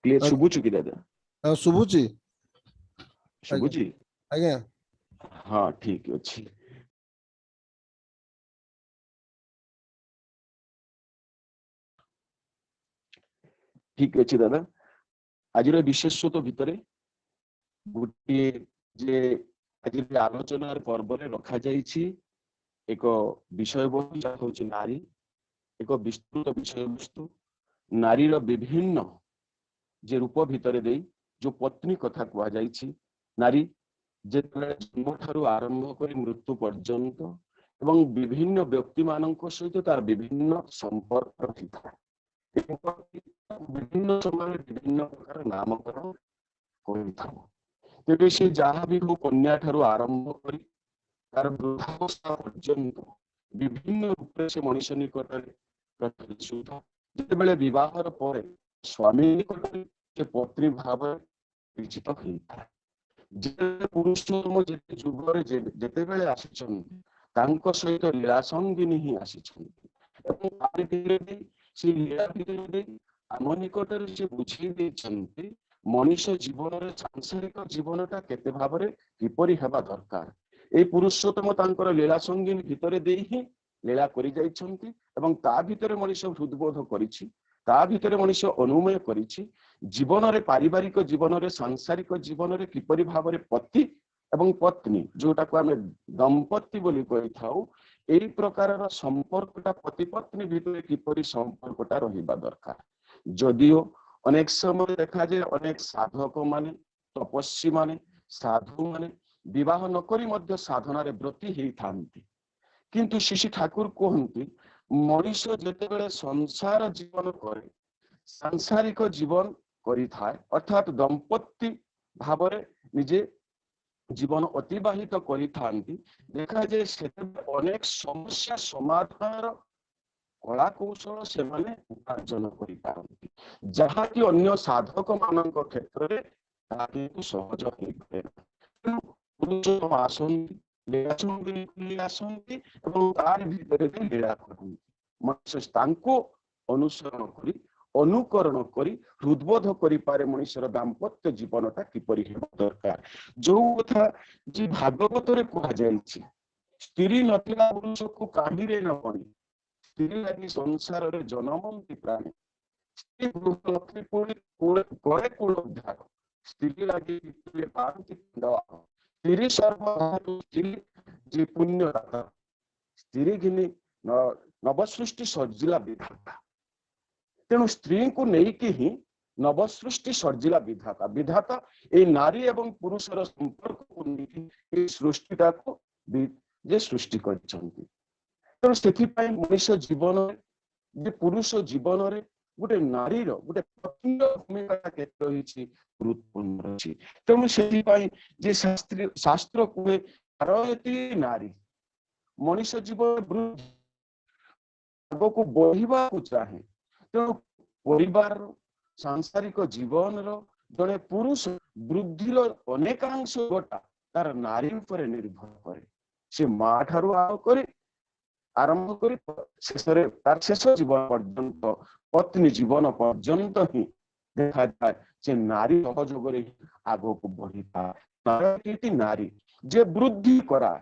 Clear ଶୁଭୁଛୁ କି ଦାଦା? ଶୁଭୁଛି ଶୁଭୁଛି? ଆଜ୍ଞା। ହଁ ଠିକ ଅଛି। ଠିକ ଅଛି ଦାଦା, ଆଜିର ବିଶେଷତ୍ୱ ଭିତରେ ଗୋଟିଏ ଯେ ଆଜି ଆଲୋଚନାର ପର୍ବରେ ରଖାଯାଇଛି ଏକ ବିଷୟବସ୍ତୁ ଯାହା ହଉଛି ନାରୀ, ଏକ ବିସ୍ତୃତ ବିଷୟବସ୍ତୁ। ନାରୀର ବିଭିନ୍ନ ଯେ ରୂପ ଭିତରେ ଦେଇ ଯୋଉ ପତ୍ନୀ କଥା କୁହାଯାଇଛି, ନାରୀ ଯେତେବେଳେ ଜନ୍ମ ଠାରୁ ଆରମ୍ଭ କରି ମୃତ୍ୟୁ ପର୍ଯ୍ୟନ୍ତ ଏବଂ ବିଭିନ୍ନ ବ୍ୟକ୍ତି ମାନଙ୍କ ସହିତ ତାର ବିଭିନ୍ନ ସମ୍ପର୍କ ରହିଥାଏ। ବିଭିନ୍ନ ସମୟରେ ବିଭିନ୍ନ ପ୍ରକାର ନାମକରଣ କରିଥାଉ। ତେବେ ସେ ଯାହା ବି ହଉ, କନ୍ୟା ଠାରୁ ଆରମ୍ଭ କରି ତାର ବୃଦ୍ଧାବସ୍ଥା ପର୍ଯ୍ୟନ୍ତ ବିଭିନ୍ନ ରୂପରେ ସେ ମଣିଷ ନିକଟରେ ପ୍ରତିଷ୍ଠିତ। ଯେତେବେଳେ ବିବାହର ପରେ ସ୍ୱାମୀ ନିକଟରେ ସେ ପତ୍ନୀ ଭାବରେ ପରିଚିତ ହୋଇଥାଏ। ଯେତେବେଳେ ପୁରୁଷୋତ୍ତମ ଯୁଗରେ ଯେତେବେଳେ ଆସିଛନ୍ତି, ତାଙ୍କ ସହିତ ଲୀଳା ସଙ୍ଗିନୀ ହିଁ ଆସିଛନ୍ତି ଏବଂ ସେ ଲୀଳା ଭିତରେ ଆମ ନିକଟରେ ସେ ବୁଝେଇ ଦେଇଛନ୍ତି ମଣିଷ ଜୀବନରେ ସାଂସାରିକ ଜୀବନଟା କେତେ ଭାବରେ କିପରି ହେବା ଦରକାର। এই ପୁରୁଷୋତ୍ତମ ତାଙ୍କର ଲୀଳା ସଙ୍ଗିନୀ ଭିତରେ ଦେଇ ହିଁ ଲୀଳା କରି ଯାଇଛନ୍ତି ଏବଂ ତା ଭିତରେ ମଣିଷ ହୃଦବୋଧ କରିଛି, ତା ଭିତରେ ମଣିଷ ଅନୁମୟ କରିଛି ଜୀବନରେ, ପାରିବାରିକ ଜୀବନରେ, ସାଂସାରିକ ଜୀବନରେ କିପରି ଭାବରେ ପତି ଏବଂ ପତ୍ନୀ, ଯୋଉଟାକୁ ଆମେ ଦମ୍ପତି ବୋଲି କହିଥାଉ, এই ପ୍ରକାରର ସମ୍ପର୍କଟା ପତି ପତ୍ନୀ ଭିତରେ କିପରି ସମ୍ପର୍କଟା ରହିବା ଦରକାର। ଯଦିଓ ଅନେକ ସମୟ ଦେଖାଯାଏ ଅନେକ ସାଧକ ମାନେ, ତପସ୍ୱୀ ମାନେ, ସାଧୁ ମାନେ ବିବାହ ନକରି ମଧ୍ୟ ସାଧନାରେ ବ୍ରତୀ ହେଇଥାନ୍ତି, କିନ୍ତୁ ଶ୍ରୀ ଠାକୁର କୁହନ୍ତି ମଣିଷ ଯେତେବେଳେ ସଂସାର ଜୀବନ କରେ, ସାଂସାରିକ ଜୀବନ କରିଥାଏ, ଅର୍ଥାତ୍ ଦମ୍ପତି ଭାବରେ ନିଜେ ଜୀବନ ଅତିବାହିତ କରିଥାନ୍ତି, ଦେଖାଯାଏ ସେତେବେଳେ ଅନେକ ସମସ୍ୟା ସମାଧାନର କଳା କୌଶଳ ସେମାନେ ଉପାର୍ଜନ କରିପାରନ୍ତି, ଯାହାକି ଅନ୍ୟ ସାଧକ ମାନଙ୍କ କ୍ଷେତ୍ରରେ ତାହା କିନ୍ତୁ ସହଜ ହୋଇପାରେ। ପୁରୁଷୋତ୍ତମ ଆସନ୍ତି, ଲୀଳା ଆସନ୍ତି ଏବଂ ତାର ଭିତରେ ବି ଲୀଳା କରନ୍ତି। ମଣିଷ ତାଙ୍କୁ ଅନୁସରଣ କରି, ଅନୁକରଣ କରି ହୃଦବୋଧ କରିପାରେ ମଣିଷର ଦାମ୍ପତ୍ୟ ଜୀବନଟା କିପରି ହେବା ଦରକାର। ଯୋଉ କଥା ଯେ ଭାଗବତରେ କୁହାଯାଇଛି, ସ୍ତ୍ରୀ ନଥିଲା ପୁରୁଷକୁ କାହିଁରେ ନ ପଣି, ସ୍ତ୍ରୀ ଲାଗି ସଂସାରରେ ଜନମନ୍ତି ପ୍ରାଣୀ, ସ୍ତ୍ରୀ ଗୃହଲକ୍ଷ୍ମୀ ପରେ କୁଳୋଦ୍ଧାର, ସ୍ତ୍ରୀ ଲାଗି ପାରନ୍ତି ସ୍ତ୍ରୀ ସର୍ବଧାତୁ, ସ୍ତ୍ରୀ ଯେ ପୁଣ୍ୟଦାତା, ସ୍ତ୍ରୀ ଘିନି ନବସୃଷ୍ଟି ସର୍ଜିଲା ବିଧାତା। ତେଣୁ ସ୍ତ୍ରୀଙ୍କୁ ନେଇକି ହିଁ ନବସୃଷ୍ଟି ସର୍ଜିଲା ବିଧାତା। ବିଧାତା ଏଇ ନାରୀ ଏବଂ ପୁରୁଷର ସମ୍ପର୍କକୁ ନେଇକି ଏଇ ସୃଷ୍ଟିଟାକୁ ଯେ ସୃଷ୍ଟି କରିଛନ୍ତି। ତେଣୁ ସେଥିପାଇଁ ମଣିଷ ଜୀବନରେ, ଯେ ପୁରୁଷ ଜୀବନରେ ଗୋଟେ ନାରୀର, ଗୋଟେ ପତ୍ନୀର ଭୂମିକା କେତେ ରହିଛି, ଗୁରୁତ୍ୱପୂର୍ଣ୍ଣ ରହିଛି। ତେଣୁ ସେଥିପାଇଁ ଯେ ଶାସ୍ତ୍ର କୁହେ ଭାରୟତି ନାରୀ, ମଣିଷ ଜୀବନ ଆଗକୁ ବଢିବାକୁ ଚାହେଁ, ତେଣୁ ପରିବାରର, ସାଂସାରିକ ଜୀବନର ଜଣେ ପୁରୁଷ ବୃଦ୍ଧିର ଅନେକାଂଶ ଗୋଟା ତାର ନାରୀ ଉପରେ ନିର୍ଭର କରେ। ସେ ମା ଠାରୁ ଆରମ୍ଭ କରି ଶେଷରେ ତାର ଶେଷ ଜୀବନ ପର୍ଯ୍ୟନ୍ତ, ପତ୍ନୀ ଜୀବନ ପର୍ଯ୍ୟନ୍ତ ହିଁ ଦେଖାଯାଏ ଯେ ନାରୀ ସହଯୋଗରେ ଆଗକୁ ବଢିଥାଏ। ନାରୀ ଯେ ବୃଦ୍ଧି କରାଏ,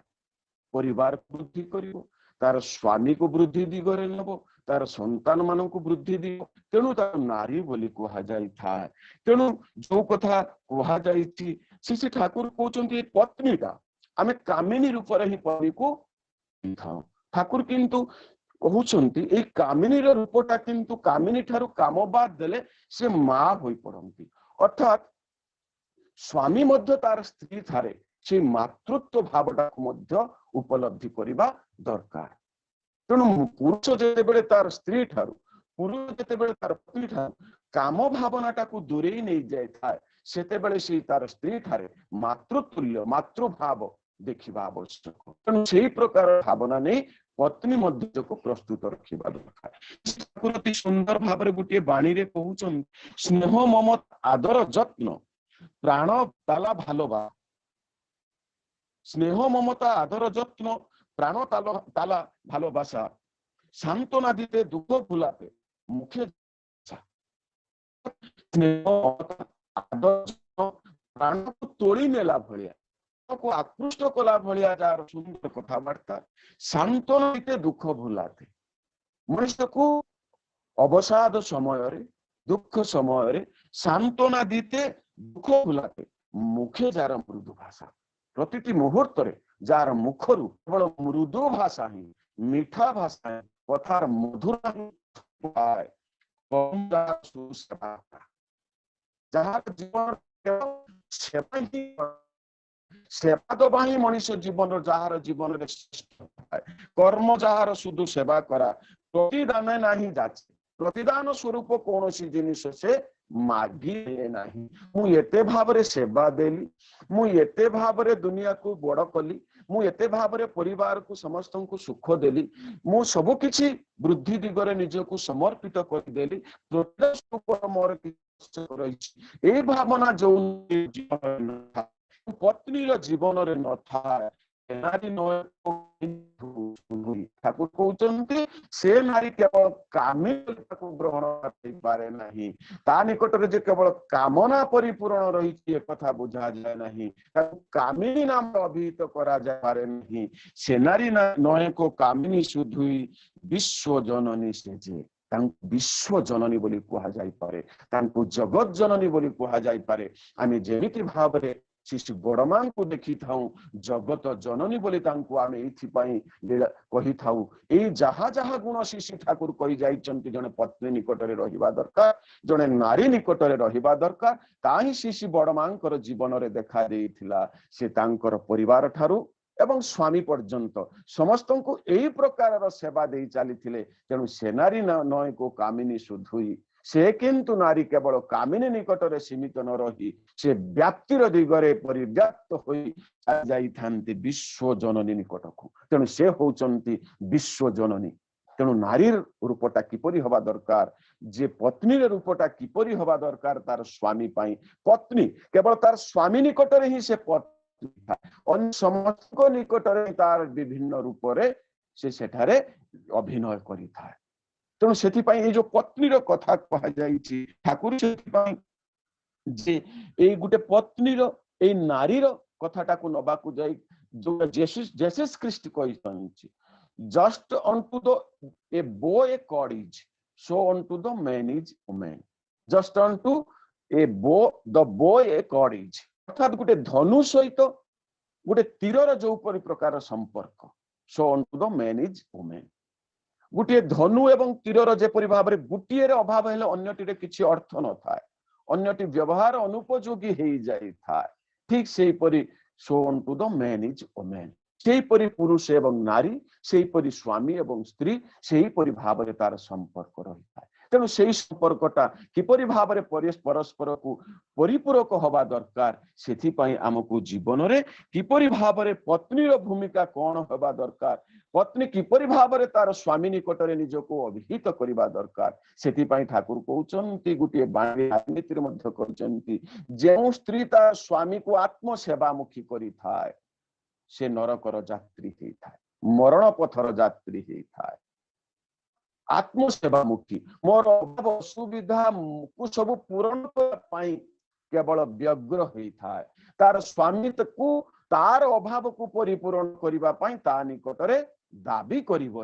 ପରିବାର ବୃଦ୍ଧି କରିବ, ତାର ସ୍ୱାମୀକୁ ବୃଦ୍ଧି ଦିଗରେ ନେବ, ତାର ସନ୍ତାନ ମାନଙ୍କୁ ବୃଦ୍ଧି ଦିବ, ତେଣୁ ତାର ନାରୀ ବୋଲି କୁହାଯାଇଥାଏ। ତେଣୁ ଯୋଉ କଥା କୁହାଯାଇଛି, ଶ୍ରୀ ଠାକୁର କହୁଛନ୍ତି ପତ୍ନୀଟା ଆମେ କାମିନୀ ରୂପରେ ହିଁ ପତ୍ନୀକୁ ଥାଉ। ଠାକୁର କିନ୍ତୁ କହୁଛନ୍ତି ଏଇ କାମିନୀର ରୂପଟା କିନ୍ତୁ କାମିନୀ ଠାରୁ କାମ ବାଦ ଦେଲେ ସେ ମା ହୋଇ ପଡନ୍ତି, ଅର୍ଥାତ୍ ସ୍ୱାମୀ ମଧ୍ୟ ତାର ସ୍ତ୍ରୀ ଠାରେ ସେଇ ମାତୃତ୍ୱ ଭାବଟାକୁ ମଧ୍ୟ ଉପଲବ୍ଧି କରିବା ଦରକାର। ତେଣୁ ପୁରୁଷ ଯେତେବେଳେ ତାର ସ୍ତ୍ରୀ ଠାରୁ, ପୁରୁଷ ଯେତେବେଳେ ତାର ପତ୍ନୀ ଠାରୁ କାମ ଭାବନାଟାକୁ ଦୂରେଇ ନେଇ ଯାଇଥାଏ, ସେତେବେଳେ ସେ ତାର ସ୍ତ୍ରୀ ଠାରେ ମାତୃତୁଲ୍ୟ, ମାତୃଭାବ ଦେଖିବା ଆବଶ୍ୟକ। ତେଣୁ ସେଇ ପ୍ରକାର ଭାବନା ନେଇ ପତ୍ନୀ ମଧ୍ୟକୁ ପ୍ରସ୍ତୁତ ରଖିବା ଦରକାର। ଅତି ସୁନ୍ଦର ଭାବରେ ଗୋଟିଏ ବାଣୀରେ କହୁଛନ୍ତି, ସ୍ନେହ ମମତା ଆଦର ଯତ୍ନ ପ୍ରାଣ ତାଲା ଭାଲୋବା, স্নেহ মমতা আদর যত্ন প্রাণ তালা ভালোবাসা, সান্ত্বনা দিতে দুঃখ ভুলাতে মুখে ସ୍ନେହ ଆଦର୍ଶ ପ୍ରାଣକୁ ତୋଳି ନେଲା ଭଳିଆ, ଆକୃଷ୍ଟ କଲା ଭଳିଆ ଯାହାର ସୁନ୍ଦର କଥାବାର୍ତ୍ତା, ସାନ୍ତ୍ୱନା ଦିତେ ଦୁଃଖ ଭୁଲାତେ। ମଣିଷକୁ ଅବସାଦ ସମୟରେ, ଦୁଃଖ ସମୟରେ ସାନ୍ତ୍ୱନା ଦିତେ ଦୁଃଖ ଭୁଲାତେ। ମୁଖେ ଯାହାର ମୃଦୁ ଭାଷା, ପ୍ରତିଟି ମୁହୂର୍ତ୍ତରେ ଯାହାର ମୁଖରୁ କେବଳ ମୃଦୁ ଭାଷା ହିଁ, ମିଠା ଭାଷା ହିଁ, କଥାର ମଧୁର ଯାହାର ଜୀବନ ସେବା ହିଁ, ସେବା ଦବା ହିଁ ମଣିଷ ଜୀବନ, ଯାହାର ଜୀବନରେ କର୍ମ ଯାହାର শুধু ସେବା କରା, ପ୍ରତିଦାନ ନାହିଁ ଯାଚେ। ପ୍ରତିଦାନ ସ୍ୱରୂପ କୌଣସି ଜିନିଷ ସେ ମାଗିଲେ ନାହିଁ। ମୁଁ ଏତେ ଭାବରେ ସେବା ଦେଲି, ମୁଁ ଏତେ ଭାବରେ ଦୁନିଆକୁ ବଡ କଲି, ମୁଁ ଏତେ ଭାବରେ ପରିବାରକୁ ସମସ୍ତଙ୍କୁ ସୁଖ ଦେଲି, ମୁଁ ସବୁ କିଛି ବୃଦ୍ଧି ଦିଗରେ ନିଜକୁ ସମର୍ପିତ କରିଦେଲି, ମୋର ରହିଛି। ଏଇ ଭାବନା ଯୋଉ ପତ୍ନୀର ଜୀବନରେ ନଥାଏ, ଠାକୁର କହୁଛନ୍ତି ସେ ନାରୀ କେବଳ କାମିନୀ ତାକୁ ଗ୍ରହଣ କରିପାରେ ନାହିଁ, ତା ନିକଟରେ ଯେ କେବଳ କାମନା ପରିପୂରଣ ରହିଛି ଏକଥା ବୁଝାଯାଏ ନାହିଁ, ତାକୁ କାମିନୀ ନାମ ଅଭିହିତ କରାଯାଇପାରେ ନାହିଁ। ସେ ନାରୀ ନଏ କୋ କାମିନୀ ସୁଧୁଇ ବିଶ୍ୱ ଜନନୀ ସେ ଯେ, ତାଙ୍କୁ ବିଶ୍ୱ ଜନନୀ ବୋଲି କୁହାଯାଇପାରେ, ତାଙ୍କୁ ଜଗତ ଜନନୀ ବୋଲି କୁହାଯାଇପାରେ। ଆମେ ଯେମିତି ଭାବରେ ଶିଶୁ ବଡ ମାଙ୍କୁ ଦେଖିଥାଉ ଜଗତ ଜନନୀ ବୋଲି ତାଙ୍କୁ ଆମେ ଏଇଥିପାଇଁ କହିଥାଉ। ଏଇ ଯାହା ଯାହା ଗୁଣ ଶିଶୁ ଠାକୁର କହି ଯାଇଛନ୍ତି ଜଣେ ପତ୍ନୀ ନିକଟରେ ରହିବା ଦରକାର, ଜଣେ ନାରୀ ନିକଟରେ ରହିବା ଦରକାର, ତା ହିଁ ଶିଶୁ ବଡ ମାଙ୍କର ଜୀବନରେ ଦେଖା ଦେଇଥିଲା। ସେ ତାଙ୍କର ପରିବାର ଠାରୁ ଏବଂ ସ୍ୱାମୀ ପର୍ଯ୍ୟନ୍ତ ସମସ୍ତଙ୍କୁ ଏଇ ପ୍ରକାରର ସେବା ଦେଇ ଚାଲିଥିଲେ। ତେଣୁ ସେ ନାରୀ ନଏ କୋ କାମିନୀ ସୁଧୁଇ, ସେ କିନ୍ତୁ ନାରୀ କେବଳ କାମିନୀ ନିକଟରେ ସୀମିତ ନ ରହି ସେ ବ୍ୟାପ୍ତିର ଦିଗରେ ପରିବ୍ୟାପ୍ତ ହୋଇ ଯାଇଥାନ୍ତି ବିଶ୍ୱ ଜନନୀ ନିକଟକୁ। ତେଣୁ ସେ ହଉଛନ୍ତି ବିଶ୍ୱ ଜନନୀ। ତେଣୁ ନାରୀର ରୂପଟା କିପରି ହବା ଦରକାର, ଯେ ପତ୍ନୀର ରୂପଟା କିପରି ହବା ଦରକାର ତାର ସ୍ୱାମୀ ପାଇଁ। ପତ୍ନୀ କେବଳ ତାର ସ୍ୱାମୀ ନିକଟରେ ହିଁ ସେ ପତ୍ନୀ ଥାଏ, ଅନ୍ୟ ସମସ୍ତଙ୍କ ନିକଟରେ ତାର ବିଭିନ୍ନ ରୂପରେ ସେ ସେଠାରେ ଅଭିନୟ କରିଥାଏ। ତେଣୁ ସେଥିପାଇଁ ଏଇ ଯୋଉ ପତ୍ନୀର କଥା କୁହାଯାଇଛି, ଠାକୁର ସେଥିପାଇଁ ଯେ ଏଇ ଗୋଟେ ପତ୍ନୀର, ଏଇ ନାରୀର କଥାଟାକୁ ନବାକୁ ଯାଇ ଯୋଉ ଜେସସ୍ ଖ୍ରୀଷ୍ଟ କହିଛନ୍ତି, just unto the a boy a cord is, so unto the man is woman, just unto a boy the boy a cord is। ଅର୍ଥାৎ ଗୋଟେ ଧନୁ ସହିତ ଗୋଟେ ତୀରର ଯୋଉପରି ପ୍ରକାର ସମ୍ପର୍କ, so unto the man is woman। ଗୋଟିଏ ଧନୁ ଏବଂ ତୀରର ଯେପରି ଭାବରେ ଗୋଟିଏରେ ଅଭାବ ହେଲେ ଅନ୍ୟଟିରେ କିଛି ଅର୍ଥ ନଥାଏ, ଅନ୍ୟଟି ବ୍ୟବହାର ଅନୁପଯୋଗୀ ହେଇଯାଇଥାଏ, ଠିକ ସେଇପରି so unto the man is woman। ସେଇପରି ପୁରୁଷ ଏବଂ ନାରୀ, ସେଇପରି ସ୍ୱାମୀ ଏବଂ ସ୍ତ୍ରୀ, ସେଇପରି ଭାବରେ ତାର ସମ୍ପର୍କ ରହିଥାଏ। ତେଣୁ ସେଇ ସମ୍ପର୍କଟା କିପରି ଭାବରେ ପରସ୍ପରକୁ ପରିପୂରକ ହବା ଦରକାର, ସେଥିପାଇଁ ଆମକୁ ଜୀବନରେ କିପରି ଭାବରେ ପତ୍ନୀର ଭୂମିକା କଣ ହେବା ଦରକାର, ପତ୍ନୀ କିପରି ଭାବରେ ତାର ସ୍ୱାମୀ ନିକଟରେ ନିଜକୁ ଅଭିହିତ କରିବା ଦରକାର, ସେଥିପାଇଁ ଠାକୁର କହୁଛନ୍ତି ଗୋଟିଏ ବାଣୀ ରାଜନୀତିରେ ମଧ୍ୟ କହିଛନ୍ତି, ଯେଉଁ ସ୍ତ୍ରୀ ତା ସ୍ୱାମୀକୁ ଆତ୍ମସେବାମୁଖୀ କରିଥାଏ ସେ ନରକର ଯାତ୍ରୀ ହେଇଥାଏ, ମରଣ ପଥର ଯାତ୍ରୀ ହେଇଥାଏ। ଆତ୍ମସେବାମୁଖୀ, ମୋର ଅଭାବ ଅସୁବିଧାକୁ ସବୁ ପୂରଣ କରିବା ପାଇଁ କେବଳ ବ୍ୟଗ୍ର ହେଇଥାଏ, ତାର ସ୍ୱାମୀକୁ ତାର ଅଭାବକୁ ପରିପୂରଣ କରିବା ପାଇଁ ତା ନିକଟରେ ଦାବି କରିବ।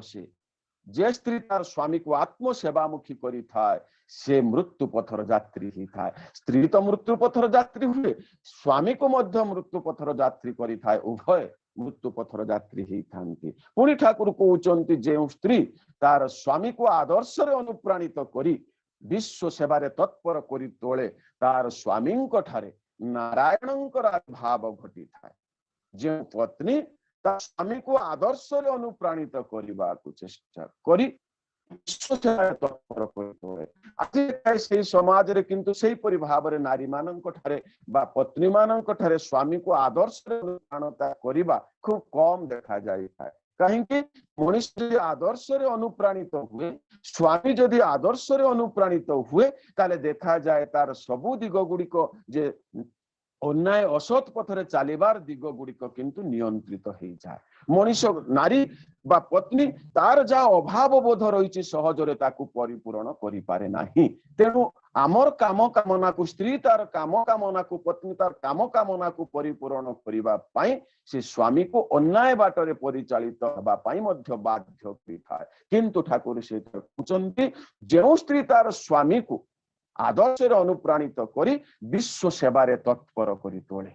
ଯେ ସ୍ତ୍ରୀ ତାର ସ୍ୱାମୀକୁ ଆତ୍ମସେବାମୁଖୀ କରିଥାଏ ସେ ମୃତ୍ୟୁ ପଥର ଯାତ୍ରୀ ହେଇଥାଏ। ସ୍ତ୍ରୀ ତ ମୃତ୍ୟୁ ପଥର ଯାତ୍ରୀ ହୁଏ, ସ୍ୱାମୀକୁ ମଧ୍ୟ ମୃତ୍ୟୁ ପଥର ଯାତ୍ରୀ କରିଥାଏ, ଉଭୟ ମୃତ୍ୟୁ ପଥର ଯାତ୍ରୀ ହେଇଥାନ୍ତି। ପୁଣି ଠାକୁର କହୁଛନ୍ତି ଯେଉଁ ସ୍ତ୍ରୀ ତାର ସ୍ୱାମୀକୁ ଆଦର୍ଶରେ ଅନୁପ୍ରାଣିତ କରି ବିଶ୍ୱ ସେବାରେ ତତ୍ପର କରି ତୋଳେ, ତାର ସ୍ୱାମୀଙ୍କ ଠାରେ ନାରାୟଣଙ୍କର ଭାବ ଘଟିଥାଏ। ଯେଉଁ ପତ୍ନୀ ତା ସ୍ୱାମୀକୁ ଆଦର୍ଶରେ ଅନୁପ୍ରାଣିତ କରିବାକୁ ଚେଷ୍ଟା କରି ସେଇ ସମାଜରେ କିନ୍ତୁ ସେଇପରି ଭାବରେ ନାରୀ ମାନଙ୍କ ଠାରେ ବା ପତ୍ନୀ ମାନଙ୍କ ଠାରେ ସ୍ୱାମୀକୁ ଆଦର୍ଶରେ ଅନୁପ୍ରାଣିତ କରିବା ଖୁବ କମ ଦେଖାଯାଇଥାଏ। କାହିଁକି? ମଣିଷ ଯଦି ଆଦର୍ଶରେ ଅନୁପ୍ରାଣିତ ହୁଏ, ସ୍ୱାମୀ ଯଦି ଆଦର୍ଶରେ ଅନୁପ୍ରାଣିତ ହୁଏ, ତାହେଲେ ଦେଖାଯାଏ ତାର ସବୁ ଦିଗ ଗୁଡିକ ଯେ अन्याय असत पथरे चलिबार दिग गुड़िक किंतु नियंत्रित हो जाए मनीष नारी बा पत्नी तार जा अभाव बोध रही सहजरे ताकू परिपूरण करि पारे नाही तेणु आमर काम कामना को स्त्री तार काम कामना को पत्नी तार काम कामना को परिपूरण करिबा पाई से स्वामी को अन्याय बाटरे परिचालित हबा पाई मध्य बाध्य करिथाय किंतु ठाकुर से कहउचंती जेउ स्त्री तार स्वामी को आदर्श अनुप्राणित करी विश्व सेवारे तत्पर करी तोले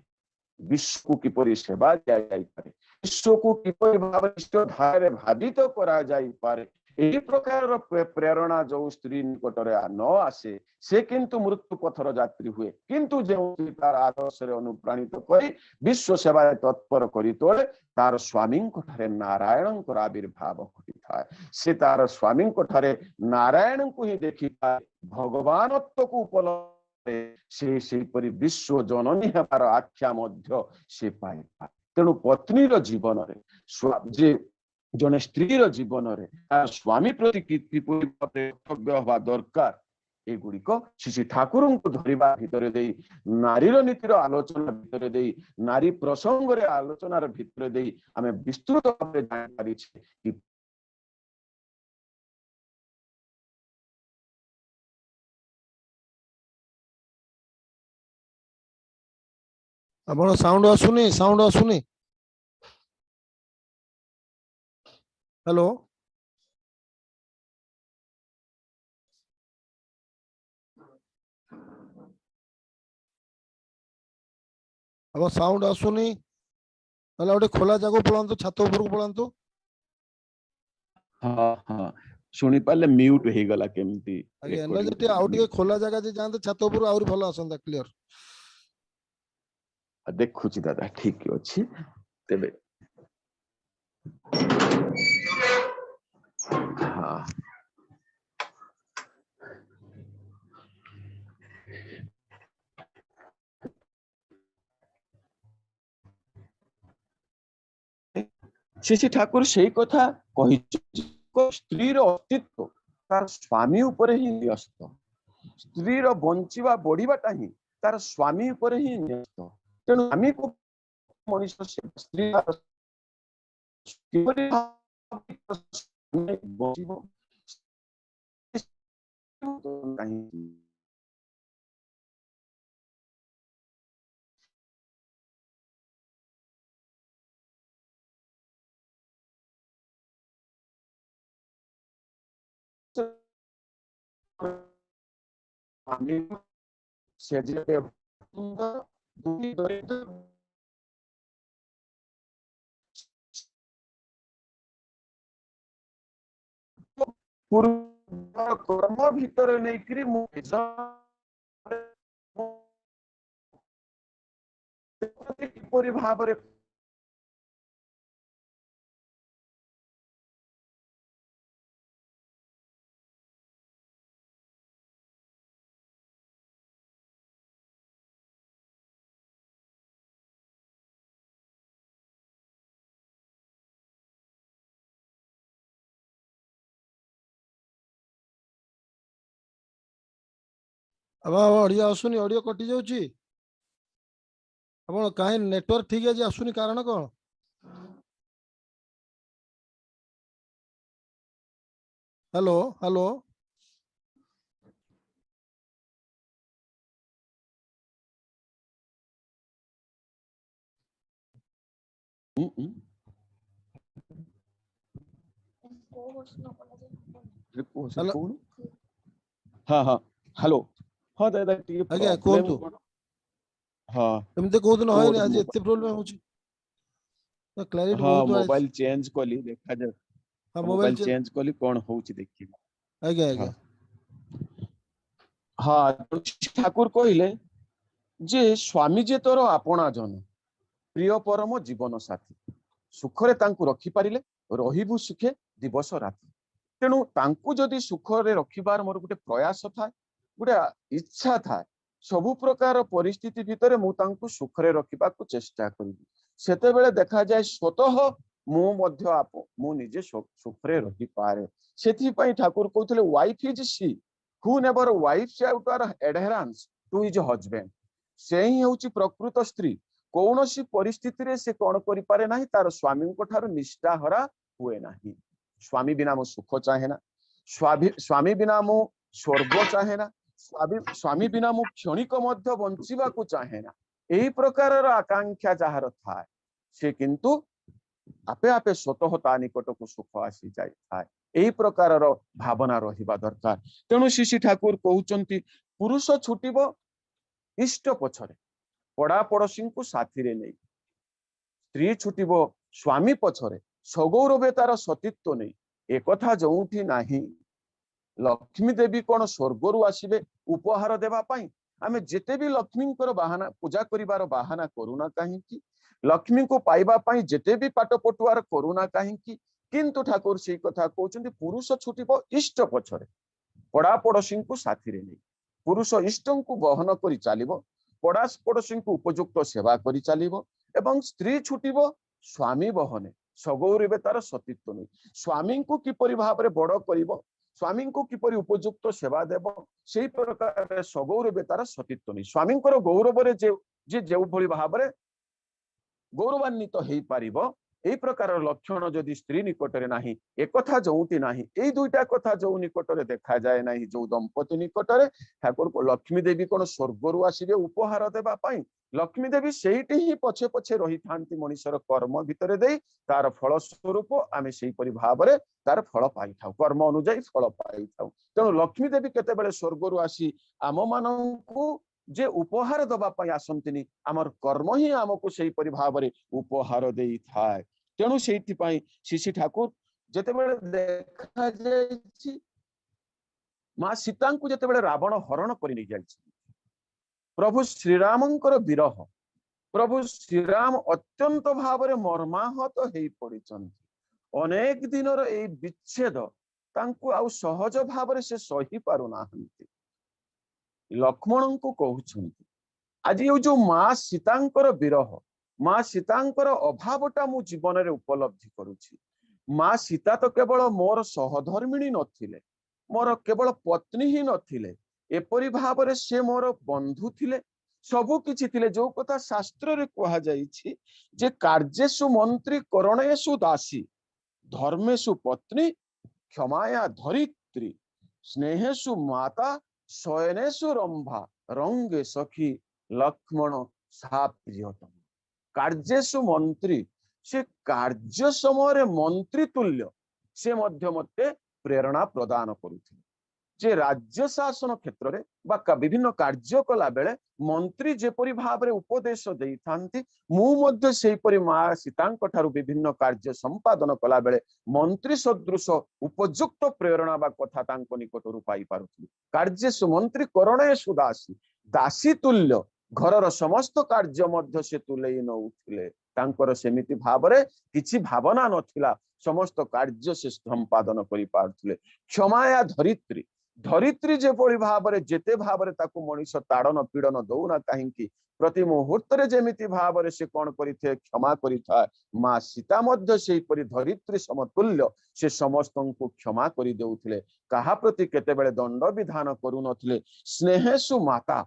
विश्व को किपरि सेवा दिया जाई पारे विश्व को किपरि भाव इष्ट धारे भावित करा जाई पारे एही प्रकार प्रेरणा जो स्त्री निकटरे न आसे से किंतु मृत्यु पथर यात्री हुए किंतु जो तार आदर्श अनुप्राणित करी विश्व सेवारे तत्पर करी तोले तार स्वामी ठारे नारायण आविर्भाव घटी से तार स्वामी ठारे नारायण को ही देखी पाए भगवानत्व को उपलब्ध से विश्व जननी हेबार आख्या मध्य से पाए तेणु पत्नीर जीवन रे जने स्त्रीर जीवन रे स्वामी प्रति कर्तव्य हवा दरकार एगुड़िक श्री ठाकुर को धरिबा भितर दे नारीर नीतिर आलोचना भितर दे नारी प्रसंग रे आलोचनार भितर दे आमे विस्तृत भाबे जानि पारिछे कि आपण साउंड आसुनी हेलो अब साउंड आसुनी ताले ओटे खोला जागो पळांतु छात ऊपर को पळांतु हां हां सुनी पाले म्यूट हे गला केमती आगे न जेते आउट के खोला जगह जे जानते छात ऊपर आउर भलो आसंदा क्लियर देखुची दादा ठीक अछि तेबे हां श्री ठाकुर से कथा कहि स्त्री अस्तित्व तार स्वामी ऊपर ही न्यस्त स्त्री बंचिवा बढ़ीबाटा ही तार स्वामी ऊपर ही न्यस्त तेणु स्वामी को मनुष्य स्त्री कर्म भितर नहीं भाव अब ऑडियो आसुनी ऑडियो कटि जाउची आपण काहे नेटवर्क ठीक है जे आसुनी कारण कोन हेलो हेलो हाँ हाँ हेलो हाँ दादा आगे कोंतु हाँ एमते को दिन होय आज एते प्रॉब्लम होची तो क्लैरिटी हाँ बहुत मोबाइल चेंज कली देखा जा हां मोबाइल चेंज कली कोन होची देखि आगे आगे हाँ ठाकुर कहले जे स्वामी जे तोर आपणा जन प्रिय परम जीवन साथी सुखरे तांकु रखी पारिले रहिबु सुखे दिवस राति तेणु तांकु जदि सुखरे रखिबार मोर गुटे प्रयास था गुटे इच्छा था सबु प्रकार परिस्थिति भितर मु तांकु सुखरे रखिबा को चेष्टा करिबि सेते बेले देखा जाय स्वतः मु मध्य आप मु निजे सुखरे रखि पारे सेथि पई ठाकुर कहथले wife is she who never wife's out are adherence to his husband से ही होची प्रकृत स्त्री कौन सी परिस्थिति रे से कौन करि पारे नाही तार स्वामी को ठार निष्ठा हरा हुए नाही स्वामी बिना मो सुख चाहे ना स्वामी बिना मो स्वर्ग चाहे ना स्वामी बिना मो क्षणिक मध्य बंचिबा को चाहे ना एही प्रकार आकांक्षा जहार था से किंतु आपे आपे स्वतः ता निकट को सुख आसी जाय था एही प्रकार भावना रहिबा दरकार तेणु श्री ठाकुर कहउचंती पुरुष छुटिबो इष्ट पछरे पड़ा पड़ोसी को साथी रे नहीं स्त्री छुटिबो स्वामी पछरे सगौरवे तार सतीत्व नहीं एक कथा जोठी नाही लक्ष्मी देवी कौन स्वर्ग आसबे उपहार देवा आमे जेते भी लक्ष्मी बाहाना पूजा करिवार बाहाना करूना कहीं लक्ष्मी को पाइबा पाई जेते भी पाट पटुआर करूना कहीं किंतु ठाकुर से कथा कहते पुरुष छुटिबो इष्ट पछरे पड़ा पड़ोसी को साथी रे नहीं पुरुष इष्ट को बहन करी चलिबो पड़ा पड़ोसी को उपयुक्त सेवा करी चलिबो एवं स्त्री छुटिबो स्वामी बहने सगौरवे तार सतीत्व नहीं स्वामी को किपरि भाव रे बड़ करिबो स्वामी को किपरि उपयुक्त सेवा देव से प्रकार सगौरवे तार सतीत्व नहीं स्वामी गौरव जो भाव में गौरवान्वित हो पारिबो एई प्रकार लक्षण जदि स्त्री निकटरे नाही एक कथा जोटी नाही एई दुईटा कथा जो निकटरे देखा जाए नाही जो दंपति निकटरे ठाकुर को लक्ष्मी देवी कोन स्वर्गरु आसीबे उपहार देबा पाई लक्ष्मी देवी सेठी ही पछे पछे रही थांती मनुष्यर कर्म भितरे देई तार फल स्वरूप आमे सेई परि भाबरे तार फल पाई थाउ कर्म अनुଯାयी फल पाई थाउ तेणु लक्ष्मी देवी केतेबेले स्वर्गरु आसी आम माननकु जे उपहार दबा पाई आसंतिनी आमर कर्म ही आमको सेई परि भाबरे उपहार देई थाए तेणु सेठी पाई श्री ठाकुर जेतेबेले देखा जायछि मां सीता को जेतेबेले रावण हरण करि नै जायछि प्रभु श्रीरामंकर विरह प्रभु श्रीराम अत्यंत भाव में मर्माहत हो पड़िछन्ति अनेक दिन ए विच्छेद तांकु आउ सहज भाव से सही पारु नाहंती लक्ष्मण को कहउछन्ति आज ये जो मां सीतांकर विरह मां सीतांकर अभावटा मु जीवन रे उपलब्धि करुछि मां सीता तो केवल मोर सहधर्मिणी नथिले मोर केवल पत्नी ही नथिले एपरि भाव रे से मोर बंधु थिले सबु किछि थिले जो कथा शास्त्र रे कहा जाइछि जे कार्येषु मंत्री करणेषु दासी धर्मेषु पत्नी क्षमाया धरित्री स्नेहेषु माता शयनेषु रंभा रंगे सखी लक्ष्मण सा प्रियतम कार्येषु मंत्री से कार्य समय मंत्री तुल्य से मध्य मते प्रेरणा प्रदान करुथिले जे राज्य शासन क्षेत्र में बा विभिन्न कार्य कला बेले मंत्री जेपरि भाव में उपदेश देई थांती मु मध्य सेही परि मां सीतांक ठारू विभिन्न कार्य संपादन कला बेले मंत्री सदृश उपयुक्त प्रेरणा बा कथा तांको निकटरू पाई पारुथि कार्येषु मंत्री करणेषु दासी दासी तुल्य घरर समस्त कार्य मध्य से तुलेई नउथिले तांकर सेमिति भाव रे किछि भावना नथिला समस्त कार्य से संपादन करि पारुथले क्षमाया धरित्री धरित्री जेपरि भाव रे जेते भाव रे ताकू मनुष्य ताड़न पीड़न दौना कहीं प्रति मुहूर्त रे जेमिति भाव रे से कौन करिथे क्षमा करिथा मां सीता मध्य सेही परि धरित्री समतुल्य से समस्त को क्षमा करि देउथिले कहा प्रति केतेबेले दंड विधान करू नथिले स्नेहेषु माता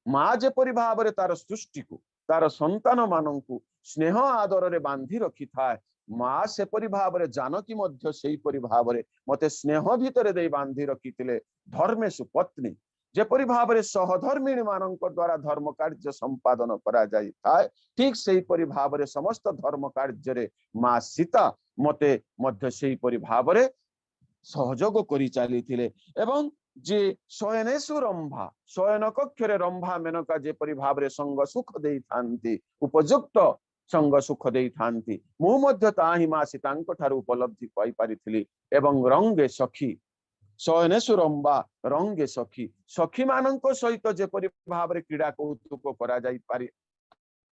मां जेपरि भाव रे तार सृष्टि को तार संतान माननकु स्नेह आदर रे बांधी रखि थाए मां सेपरि भाव रे जानकी मध्य सेही परि भाव रे मते स्नेह भितरे दे बांधी रखिथिले धर्मेषु पत्नी जेपरि भाव रे सहधर्मिणी मानक द्वारा धर्म कार्य संपादन करा जाई थाए ठीक सेही परि भाव रे समस्त धर्म कार्य रे मां सीता मते मध्य सेही परि भाव रे सहयोग करि चलीथिले एवं जे शयनेषु रंभा शयन कक्ष रे रंभा मेनका जेपरि भाव रे संग सुख देई थांती उपयुक्त संग सुख देई थांती मु मध्य ताही मां सीतांक ठारू उपलब्धि पाई पारिथिली एवं रंगे सखी शयनेषु रंभा रंगे सखी सखी मानक सहित जेपरि भाव रे क्रीड़ा कौतुक करा जाई पारि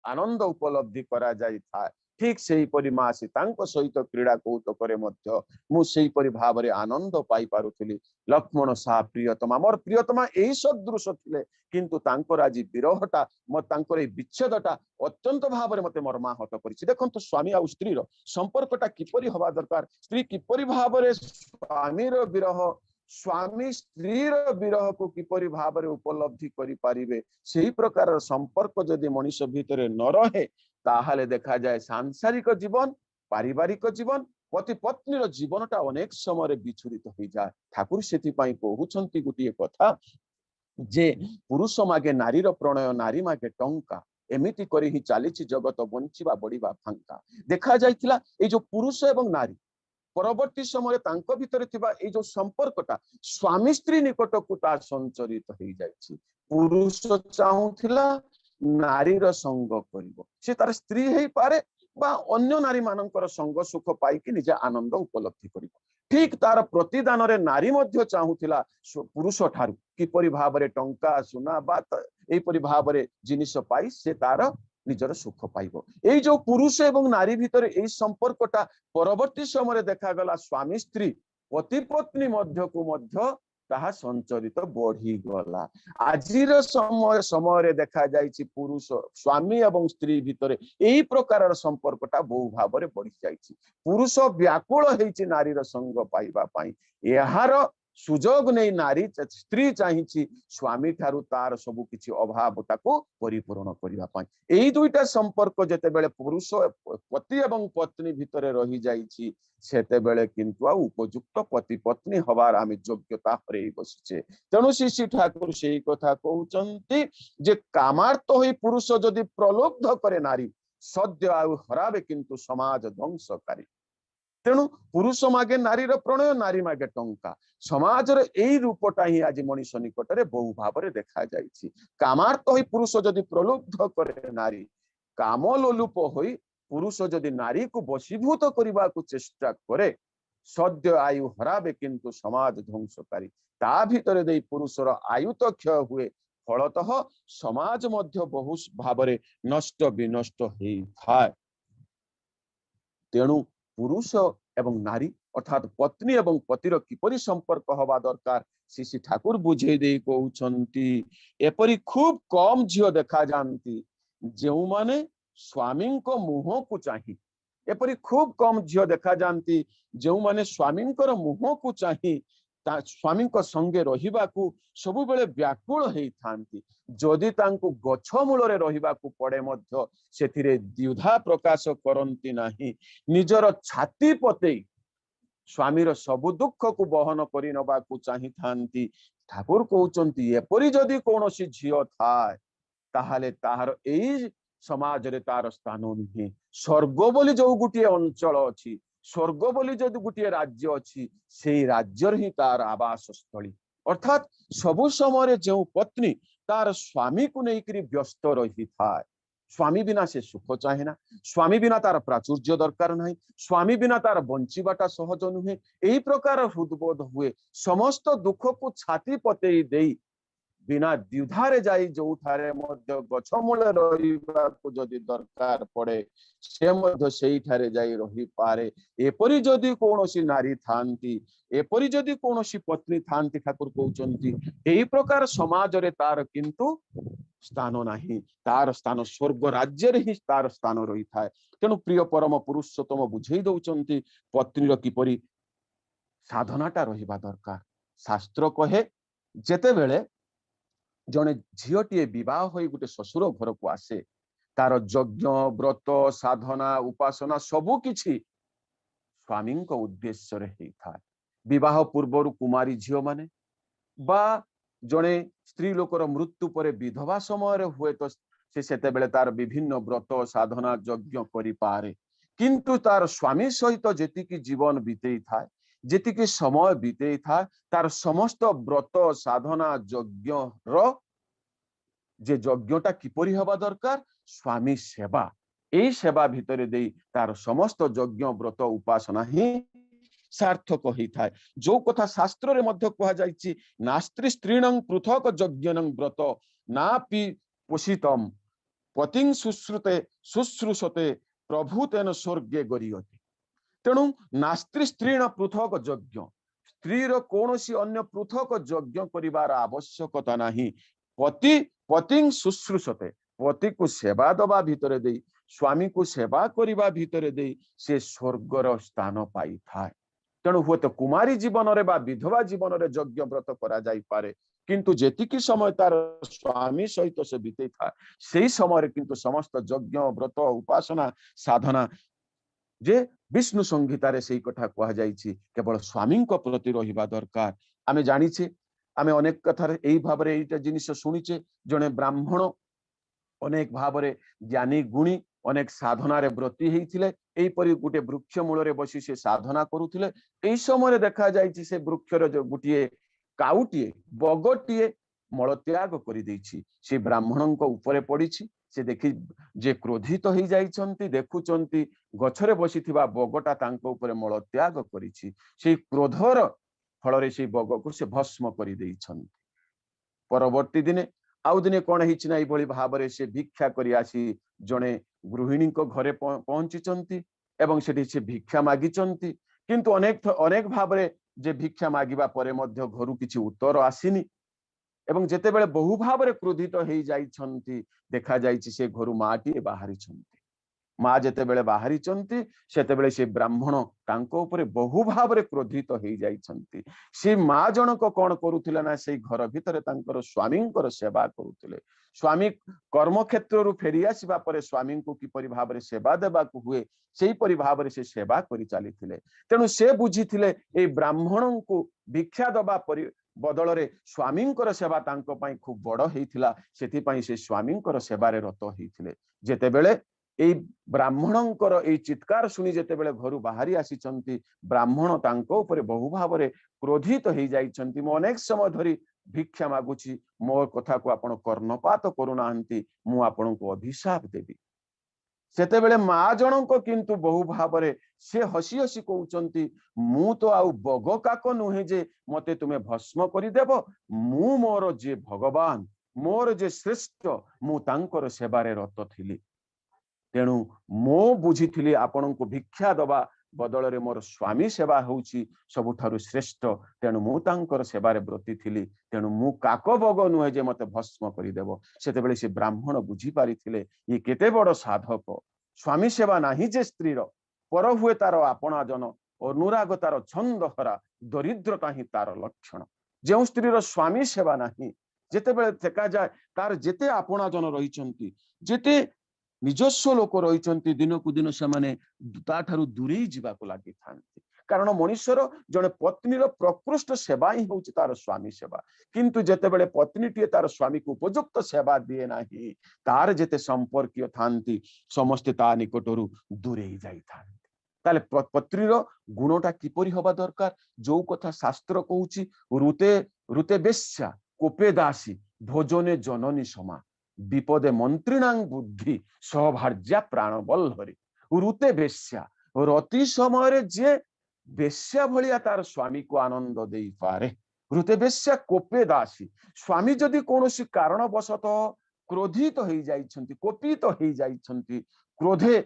आनंद उपलब्धि करा जाई था ठीक सेही परि मां सीतांक सहित क्रीड़ा कौतुक रे मध्य मु सेही परि भाव रे आनंद पाई पारुथिली लक्ष्मण सा प्रियतमा मोर प्रियतमा एही सदृश थिले किंतु तांकर आज विरहटा म तांकर विच्छेदटा अत्यंत भाव रे मते मर्माहत करिछि देखंतु स्वामी आ स्त्री रो संपर्कटा किपरि होबा दरकार स्त्री किपरि भाव रे स्वामी रो विरह स्वामी स्त्री विरह को किपरि भाव में उपलब्धि करि पारिबे सेही प्रकार संपर्क जदि मनुष्य भितर न रहे ताहले देखा जाए सांसारिक जीवन पारिवारिक जीवन पति पत्नी जीवनटा अनेक समय विच्छुरित हो जाए। ठाकुर से कहउछंती गोटे कथा जे पुरुष मागे नारी प्रणय नारी मागे टंका एमिति करी ही चली जगत बंचिबा बड़ीबा फांका। देखा जाइतिला ए जो पुरुष एवं नारी परवर्ती समय तांको भितर थिबा ए जो संपर्कटा स्वामी स्त्री निकट को ता संचरित हो जाइछि। पुरुष चाहूथिला नारीर संग करिवो से तार स्त्री हेई पारे बा अन्य नारी मानकर संग सुख पाई कि निजे आनंद उपलब्धि करिवो। ठीक तार प्रतिदान रे नारी मध्य चाहूथिला पुरुष ठारू किपरि भाव में टंका सुना बा एपरि भाव में जिनिस पाई से तार निजर सुख पाइबो। ए जो पुरुष एवं नारी भितर ए संपर्कटा परवर्ती समय देखा गला स्वामी स्त्री पति पत्नी मध्य को मध्य ताहा संचरित बढ़ी गला। आजिर समय देखा जाइछि पुरुष स्वामी एवं स्त्री भितर एही प्रकार संपर्कटा बहु भाव में बढ़ी जाइछि। पुरुष व्याकुल हेछि नारीर संग पाइबा पाई एहार सुजोग नहीं नारी स्त्री चाहिए स्वामी ठारू तार सबु किछि अभावटा को परिपूर्ण करिबा पाई। एही दुईटा संपर्क जेते बेले पुरुष पति एवं पत्नी भितर रही जाइछि सेते बेले किंतु उपयुक्त पति पत्नी हबार आमे योग्यता हरेई बसिछे। तेणु श्री ठाकुर सेही कथा कहउचंती जे कामार्थ होई पुरुष जदि प्रलोभ करे नारी सद्य आयु हराबे किंतु समाज ध्वंसकारी। तेणु पुरुष मागे नारीर प्रणय नारी मागे टंका समाजर एई रूपटा ही आज मनुष्य निकटरे बहु भाव में देखा जाइछि। कामार्थ होई पुरुष जदि प्रलोभ करे नारी काम लोलुप होई पुरुष जदि नारी को वशीभूत करने को चेष्टा करे सद्य आयु हराबे किंतु समाज ध्वंसकारी। ता भितर देई पुरुषर आयु तो क्षय हुए फलतः समाज मध्य बहु भाव में नष्ट विनष्ट होई थाए। तेणु पुरुष एवं नारी अर्थात पत्नी एवं पतिर किपरि संपर्क हवा दरकार श्री ठाकुर बुझे दे कहउछंती। एपरि खूब कम झियो देखा जानती जो माने स्वामी को मुह को चाही। एपरि खूब कम झियो देखा जानती जो माने स्वामी मुह को चाही स्वामी संगे रहिबा को सबु बेले व्याकुल हेई थांती। जदि तांको गछ मूलरे रहिबा को पड़े मध्य सेथिरे द्विधा प्रकाश करंती नाही निजर छाती पतेई स्वामीर सबु दुख को बहन करि नबा को चाही थांती। ठाकुर कहउचंती एपरि जदि कोनोसी झियो थाए ताहाले ताहार एई समाज रे तार स्थान नहीं। स्वर्ग बोली जो गुटिए अंचल अछि स्वर्ग बोली जदि गुटिए राज्य अछि सेई राज्यर ही तार आवास स्थली। अर्थात सबु समय जो पत्नी तार स्वामी को लेकर व्यस्त रही थाए स्वामी बिना से सुख चाहे ना स्वामी बिना तार प्राचुर्य दरकार नहीं स्वामी बिना तार बंचीबाटा सहज नुहे एही प्रकार हृदबोध हुए समस्त दुख को छाती पतेई देई बिना द्विधारे जाई जो ठारे मध्य गछ मूले रहिबा को जदि दरकार पड़े से मध्य सेही ठारे जाई रही पारे। एपरि जदि कोनोसी नारी थांती एपरि जदि कोनोसी पत्नी थांती ठाकुर कहउचंती एही प्रकार समाज रे तार किंतु स्थान नाही तार स्थान स्वर्ग राज्य रे ही तार स्थान रही थाए। तेणु प्रिय परम पुरुषोत्तम बुझेई दउचंती पत्नीर किपरि साधनाटा रहिबा दरकार। शास्त्र कहे जेते बेले जने झीटीए विवाह हो गोटे ससुर घर को आसे तार यज्ञ व्रत साधना उपासना सबु किछि स्वामी उद्देश्य रे थाए। विवाह पूर्वर कुमारी झील माने बा जने स्त्री लोकर मृत्यु पर विधवा समय हुए तो सेते बेले तार विभिन्न व्रत साधना यज्ञ करि पारे किंतु तार स्वामी सहित जेतिकी जीवन बीते थाए जेतिकी समय बीते था तार समस्त व्रत साधना यज्ञ जे यज्ञटा किपरि हवा दरकार स्वामी सेवा एई सेवा भितरे देई तार समस्त यज्ञ व्रत उपासना ही सार्थक होई थाए। जो कथा शास्त्र रे मध्य कहा जाइछि नास्त्री स्त्रीणं पृथक यज्ञनं व्रत नापि पोषितम पतिं शुश्रूषते प्रभुतेन स्वर्गे गरीयते। तेणु नास्त्री स्त्रीण पृथक यज्ञ स्त्रीर कौनसी अन्य पृथक यज्ञ करिवार आवश्यकता नहीं। पति पतिं शुश्रूषते पति को सेवा दबा भितरे देई स्वामी को सेवा करिबा भितरे देई से स्वर्गर स्थान पाई थाए। तेणु हुए तो कुमारी जीवन रे बा विधवा जीवन रे यज्ञ व्रत करा जाई पारे किंतु जेतिकी समय तार स्वामी सहित से बीते था सेही समय किंतु समस्त यज्ञ व्रत उपासना साधना जे विष्णु संहितारे सेही कथा कहा जाइछि केवल स्वामी को प्रति रहिबा दरकार आमे जानिछे आमे अनेक कथार एई भाबरे एइटा जिनिस सुनिछे जने ब्राह्मण अनेक भावरे ज्ञानी गुणी अनेक साधनारे ब्रती हेइथिले एई परि गुटे वृक्ष मूलरे बसी से साधना करूथिले एई समय देखा जाइछि से वृक्षर जो गुटिए काउटिए बगटिए मल त्याग करि दैछि से ब्राह्मणଙ୍କ उपरे पडिछि से देखि जे क्रोधित हो जाइछन्ति देखुचन्ति गछरे बसिथिबा बगटा तांको उपरे मल त्याग करिछि से क्रोधर फलरे से बगको से भस्म करि दैछन्ति परवर्ती दिने आउ दिने कौन हिछि ना भली भाबरे से भिक्षा करि आसी जणे गृहिणी को घरे पहुंचीचंती एवं सेठी से भिक्षा मागिचंती किंतु अनेक अनेक भाबरे जे भिक्षा मागिबा परे मध्य घरु किछि उत्तर आसीनी एवं जेते बेले बहु भाबरे क्रोधित हो जाइछन्ती देखा जाइछि से घरु माटी बाहरिछन्ती माँ जेते बेले बाहरिछन्ती सेते बेले से ब्राह्मण तांको उपरे बहु भाबरे क्रोधित हो जाइछन्ती से माँ जनक कोन करूथिले ना से घर भितरे तांकर स्वामींकर सेवा करूथिले स्वामी कर्म क्षेत्र रु फेरी आसीबा परे स्वामी को किपरि भाबरे सेवा देबा को हुए सेही परि भाबरे से सेवा करि चालिथिले तेणु से बुझिथिले ए ब्राह्मण को भिक्षा दबा परि बदल रे स्वामींकर सेवा तांको पई खूब बड़ हेइथिला सेति पई से स्वामींकर सेवारे रत हेइथिले जेते बेले एई ब्राह्मणंकर एई चित्कार सुनी जेते बेले घरु बाहरी आसीचंती ब्राह्मण तांको उपरे बहु भाबरे क्रोधित हो जाइछन्ती मो अनेक समय धरी भिक्षा मागुची मो कथा को आपण कर्णपात करूनाहंती मु आपण को अभिशाप देबी सेते बेले माँ जनक किंतु बहु भाबरे से हसी हसी कहउचंती मु तो आउ बग काक नुहे जे मते तुमे भस्म करि देबो मु मोर जे भगवान मोर जे श्रेष्ठ मु तांकर सेवारे रत थिली तेणु मो बुझिथिली आपण को भिक्षा दबा बदल रे मोर स्वामी सेवा होउची सबुठारु श्रेष्ठ तेणु मु तांकर सेवारे ब्रती थिली तेणु मु काक बग नुहे जे मते भस्म करि देबो सेते बेले से ब्राह्मण बुझी पारिथिले ये केते बड़ साधक स्वामी सेवा नाही जे स्त्रीर पर हुए तार आपणा जन अनुराग तार छंदहरा दरिद्रता ही तार लक्षण जो स्त्रीर स्वामी सेवा नाही जेते बेले देखा जाए तार जेते आपणा जन रहिचंती जेते निजस्व लोक रही दिन को दिन से दूरे जावाक लगी था कारण मनुष्यर जड़े पत्नीर प्रकृष्ट सेवा ही हूँ तार स्वामी सेवा किंतु जेते बेले पत्नी टी तार स्वामी को उपयुक्त सेवा दिए ना तार जेते संपर्क थांती समस्ते ता निकटरू दूरे जाई ताले पत्नीर गुणटा किपरि हवा दरकार जो कथा शास्त्र कहूची रुते रुते बेश्या कोपे दासी भोजने जननी समा विपदे मंत्रीणांग बुद्धि सौभार्या प्राण बल्लरी रुते बेश्या रति समय जे बेश्या भलिया तार स्वामी को आनंद दे पारे रुते बेश्या कोपे दासी स्वामी जदि कौनसी कारणवशतः क्रोधित हो जाइछन्ति कोपित हो जाइछन्ति क्रोधे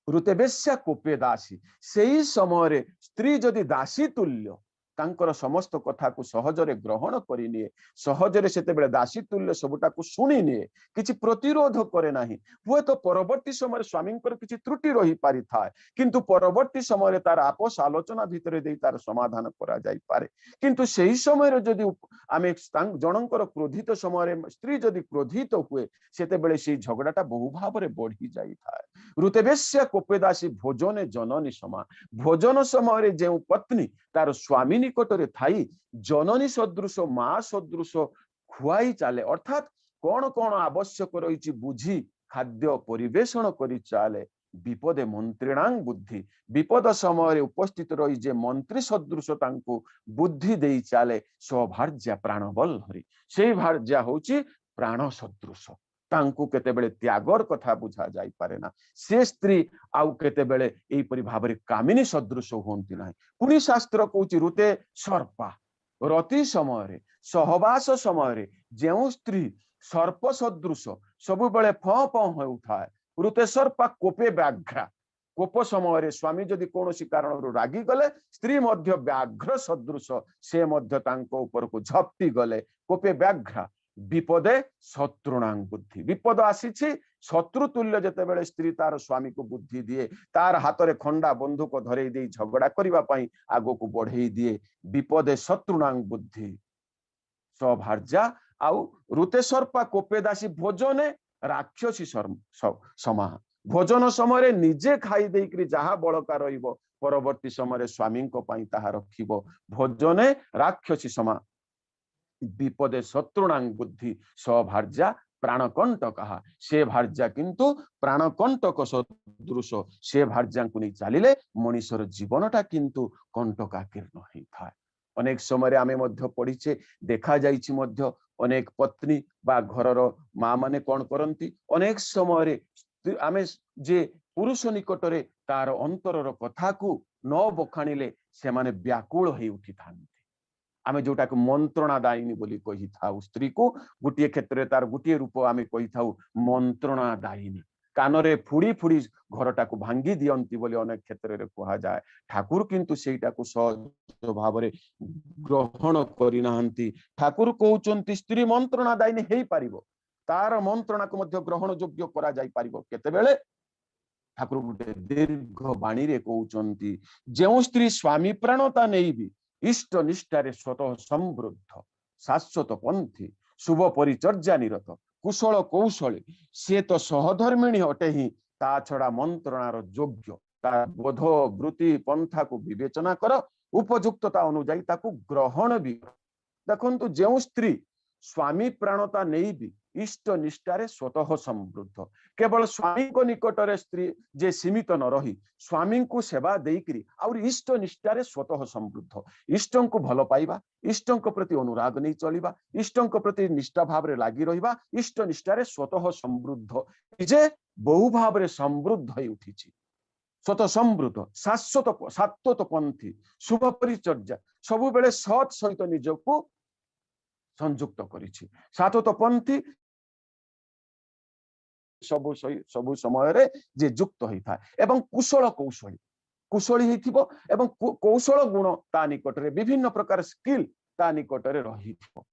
रुते बेश्या कोपे दासी सेही समय स्त्री जदि दासी तुल्य तांकर समस्त कथा को सहजरे ग्रहण करिनिए सहजरे सेते बेले दासी तुल्य सबुटा को सुनी निए किछि प्रतिरोध करे नाही हुए तो परवर्ती समय स्वामींकर किछि त्रुटि रही पारि थाए किंतु परवर्ती समय तार आपस आलोचना भितरे देई तार समाधान करा जाई पारे किंतु सेही समय जदि आमे जनंकर क्रोधित समय स्त्री जदि क्रोधित हुए सेते बेले से झगड़ाटा बहु भावरे बढ़ी जाई थाए रुतेबेश्या कोपेदासी भोजने जननी समा भोजन समय जे पत्नी तार स्वामी निकटरे थाई जननी सदृश माँ सदृश खुआई चाले अर्थात कौन कौन आवश्यक रही बुझी खाद्य परिवेषण करी चाले विपदे मंत्रीणांग बुद्धि विपद समय उपस्थित रही जे मंत्री सदृश तांको बुद्धि दे चाले सौभार्या प्राण बल्लरी से भार्या होची प्राण सदृश तांको केतेबेले त्यागर कथा बुझा जाई पारे ना से स्त्री आउ केतेबेले एई परि भाबरे कामिनी सदृश होंती नाही पुनी शास्त्र कहूची रुते सर्पा रति समय सहवास समय जेउ स्त्री सर्प सदृश सब बेले फ फ होउथाय रुते सर्पा कोपे व्याघ्रा कोप समय स्वामी जदि कौनसी कारण रागी गले स्त्री मध्य व्याघ्र सदृश से मध्य तांको ऊपर को झपटी गले कोपे व्याघ्रा विपदे शत्रुणां बुद्धि विपद आसीछि शत्रु तुल्य जेतेबेले स्त्री तार स्वामी को बुद्धि दिए तार हाथ रे खंडा बंधुक धरई दे झगड़ा करबा पई आगो को बढ़ई दिए विपदे शत्रुणां बुद्धि सभार्या आउ ऋतेशर्पा कोपेदासी भोजने राक्षसी समा भोजन समय निजे खाई देकरी जहा बड़का रहिबो परवर्ती समय स्वामी को पई ताहा रखिबो भोजने राक्षसी समा विपदे शत्रुणां बुद्धि सभार्या प्राणकंटक से भार्या किंतु प्राणकंटक सदृश से भार्या को नहीं चलिले मनीषर जीवनटा किंतु कंटकाकीर्ण होता है अनेक समय आमे मध्य पढ़ीचे देखा जाइछि मध्य अनेक पत्नी बा घरर माँ माने कौन करती अनेक समय आमे जे पुरुष निकटरे तार अंतरर कथा को न बखाणिले से माने व्याकुल हो उठी था आमे जोटा को मंत्रणा दायिनी बोली कही थाउ स्त्री को गोटे क्षेत्र में तार गोटे रूप आमे कही थाउ मंत्रणा दायिनी कानरे फुड़ी फुड़ी घरटा को भांगी दियंती बोली अनेक क्षेत्र में कहा जाए ठाकुर किंतु सेटा को सहज भाव में ग्रहण करिनाहंती ठाकुर कहउचंती स्त्री मंत्रणा दायिनी हेई पारिबो तार मंत्रणा को मध्य ग्रहण योग्य करा जाई पारिबो केतेबेले ठाकुर गोटे दीर्घ बाणी रे कहउचंती जेउ स्त्री स्वामी प्राणता नेइबी इष्ट निष्ठारे स्वतः समृद्ध शाश्वत पंथी शुभ परिचर्या निरत कुशल कौशली से तो सहधर्मिणी अटे ही ता छड़ा मंत्रणार योग्य ता बोध वृत्ति पंथा को विवेचना कर उपयुक्तता अनुजाई ताकू ग्रहण भी देखंतु जेउ स्त्री स्वामी प्राणता नहीं भी इष्ट निष्ठारे स्वतः समृद्ध केवल स्वामी को निकटरे स्त्री जे सीमित न रही स्वामी को सेवा देकरी और इष्ट निष्ठारे स्वतः समृद्ध इष्टों को भल पाइबा इष्टों प्रति अनुराग नहीं चलिबा इष्टों प्रति निष्ठा भाव रे लागी रहिबा इष्ट निष्ठारे स्वतः समृद्ध जे बहु भाव रे समृद्ध होई उठिछि स्वतः समृद्ध शाश्वत पंथी शुभ परिचर्या सबु बेले सत सहित निजको संयुक्त करिछि शाश्वत पंथी सबु समय जे युक्त होता है एवं कुशल कौशली कुशली होइथिबो एवं कौशल गुण ता निकटरे विभिन्न प्रकार स्किल ता निकटरे रहिथिबो